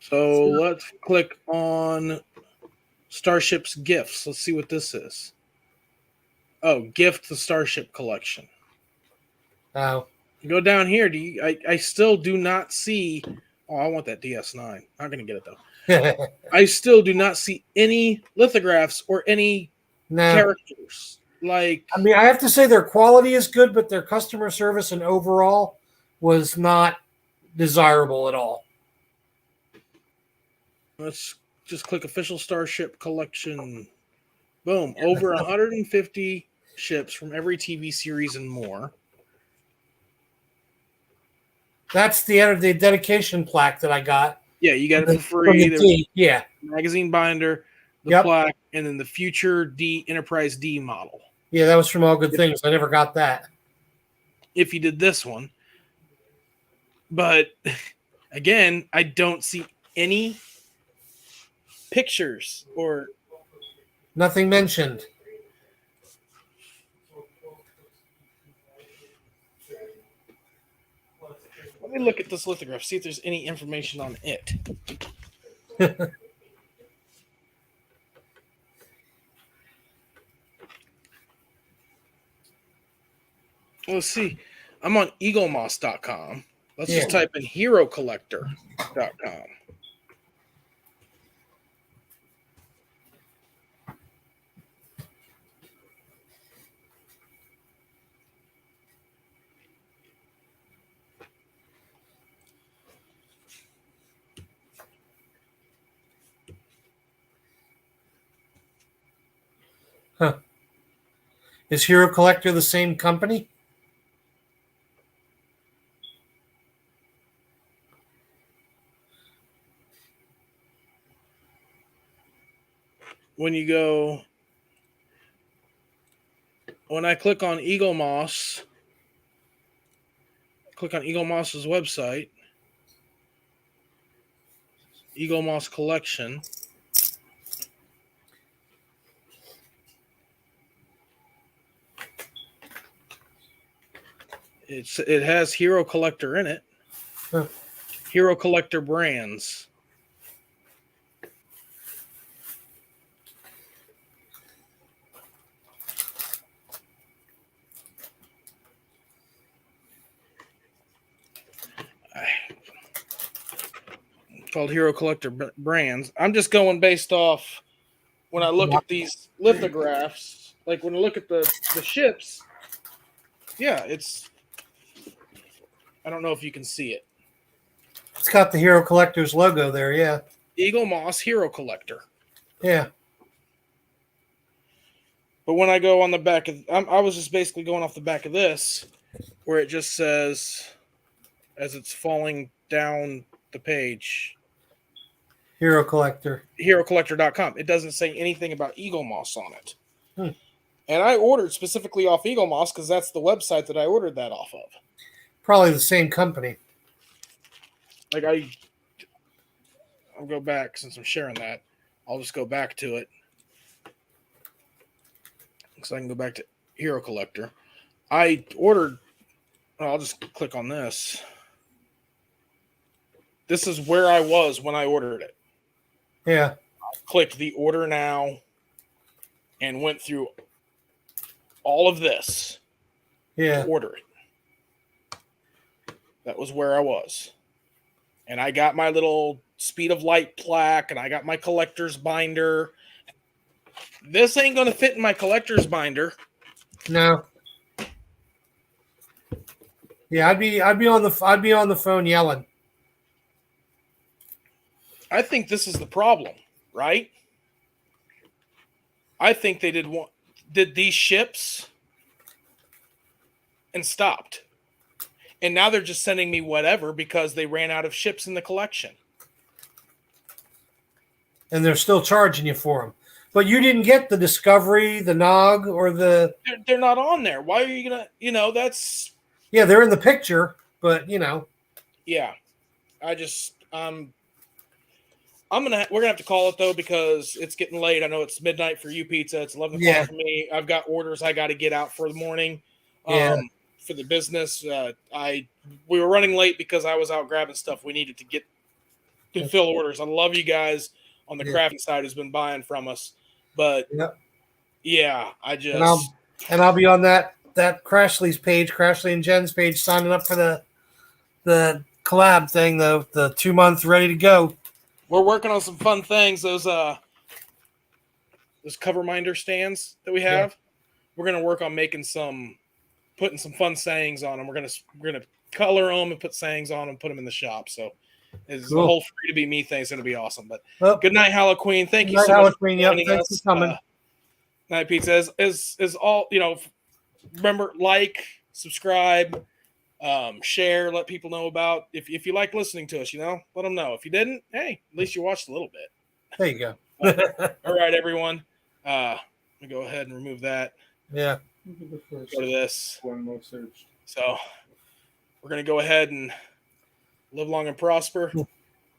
Speaker 1: So let's click on Starship's gifts. Let's see what this is. Oh, gift the Starship collection.
Speaker 2: Oh.
Speaker 1: Go down here. I still do not see. Oh, I want that DS9. Not gonna get it though. I still do not see any lithographs or any
Speaker 2: No.
Speaker 1: characters. Like,
Speaker 2: I mean, I have to say their quality is good, but their customer service and overall was not desirable at all.
Speaker 1: let's just click official Starship collection. Boom. Over 150 ships from every TV series and more.
Speaker 2: That's the end of the dedication plaque that I got.
Speaker 1: Yeah, you got it for
Speaker 2: From
Speaker 1: free.
Speaker 2: the D. Yeah.
Speaker 1: Magazine binder, the
Speaker 2: Yep.
Speaker 1: plaque, and then the future D Enterprise D model.
Speaker 2: Yeah, that was from All Good Things. I never got that.
Speaker 1: If you did this one. But again, I don't see any pictures or
Speaker 2: Nothing mentioned.
Speaker 1: let me look at this lithograph, see if there's any information on it. Let's see. I'm on eaglemoss.com. Let's just type in herocollector.com.
Speaker 2: Huh. Is Hero Collector the same company?
Speaker 1: When I click on Eagle Moss, click on Eagle Moss's website, Eagle Moss Collection. It has Hero Collector in it.
Speaker 2: Huh.
Speaker 1: Hero Collector brands. Called Hero Collector brands. I'm just going based off when I look at these lithographs. Like when I look at the ships, yeah, it's. I don't know if you can see it.
Speaker 2: It's got the Hero Collector's logo there, yeah.
Speaker 1: Eagle Moss Hero Collector.
Speaker 2: Yeah.
Speaker 1: But when I go on the back of, I was just basically going off the back of this, where it just says, as it's falling down the page,
Speaker 2: Hero Collector.
Speaker 1: HeroCollector.com. It doesn't say anything about Eagle Moss on it.
Speaker 2: Hmm.
Speaker 1: And I ordered specifically off Eagle Moss because that's the website that I ordered that off of.
Speaker 2: Probably the same company.
Speaker 1: Like I'll go back since I'm sharing that. I'll just go back to it. So I can go back to Hero Collector. I ordered. I'll just click on this. This is where I was when I ordered it.
Speaker 2: Yeah.
Speaker 1: I clicked the order now and went through all of this
Speaker 2: Yeah.
Speaker 1: to order it. That was where I was. And I got my little Speed of Light plaque and I got my collector's binder. This ain't going to fit in my collector's binder.
Speaker 2: No. Yeah, I'd be on the phone yelling.
Speaker 1: I think this is the problem, right? I think they did these ships and stopped. And now they're just sending me whatever because they ran out of ships in the collection.
Speaker 2: And they're still charging you for them. But you didn't get the Discovery, the Nog, or the...
Speaker 1: They're not on there. Why are you going to, that's...
Speaker 2: Yeah, they're in the picture, but,
Speaker 1: Yeah. we're going to have to call it, though, because it's getting late. I know it's midnight for you, Pizza. It's 11 o'clock for me. I've got orders I got to get out for the morning. For the business. We were running late because I was out grabbing stuff we needed to get can fill orders. I love you guys on the crafting side who's been buying from us. But yeah, I just
Speaker 2: and I'll be on that Crashly's page, Crashly and Jen's page, signing up for the collab thing, the 2-month ready to go.
Speaker 1: We're working on some fun things. Those cover minder stands that we have. We're gonna work on putting some fun sayings on them. We're gonna color them and put sayings on them, put them in the shop. So it's the whole free to be me thing. It's gonna be awesome. But good night, Halloween. Thank you so much for joining us.
Speaker 2: Thanks for coming.
Speaker 1: Night Pizza is all, remember, like, subscribe, share, let people know about, if you like listening to us, let them know. If you didn't, hey, at least you watched a little bit.
Speaker 2: There you go.
Speaker 1: All right, everyone. Let me go ahead and remove that.
Speaker 2: Yeah.
Speaker 1: Go to this.
Speaker 3: One more searched.
Speaker 1: So we're going to go ahead and live long and prosper.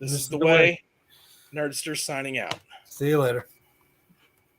Speaker 1: This is the way. Nerdster signing out.
Speaker 2: See you later.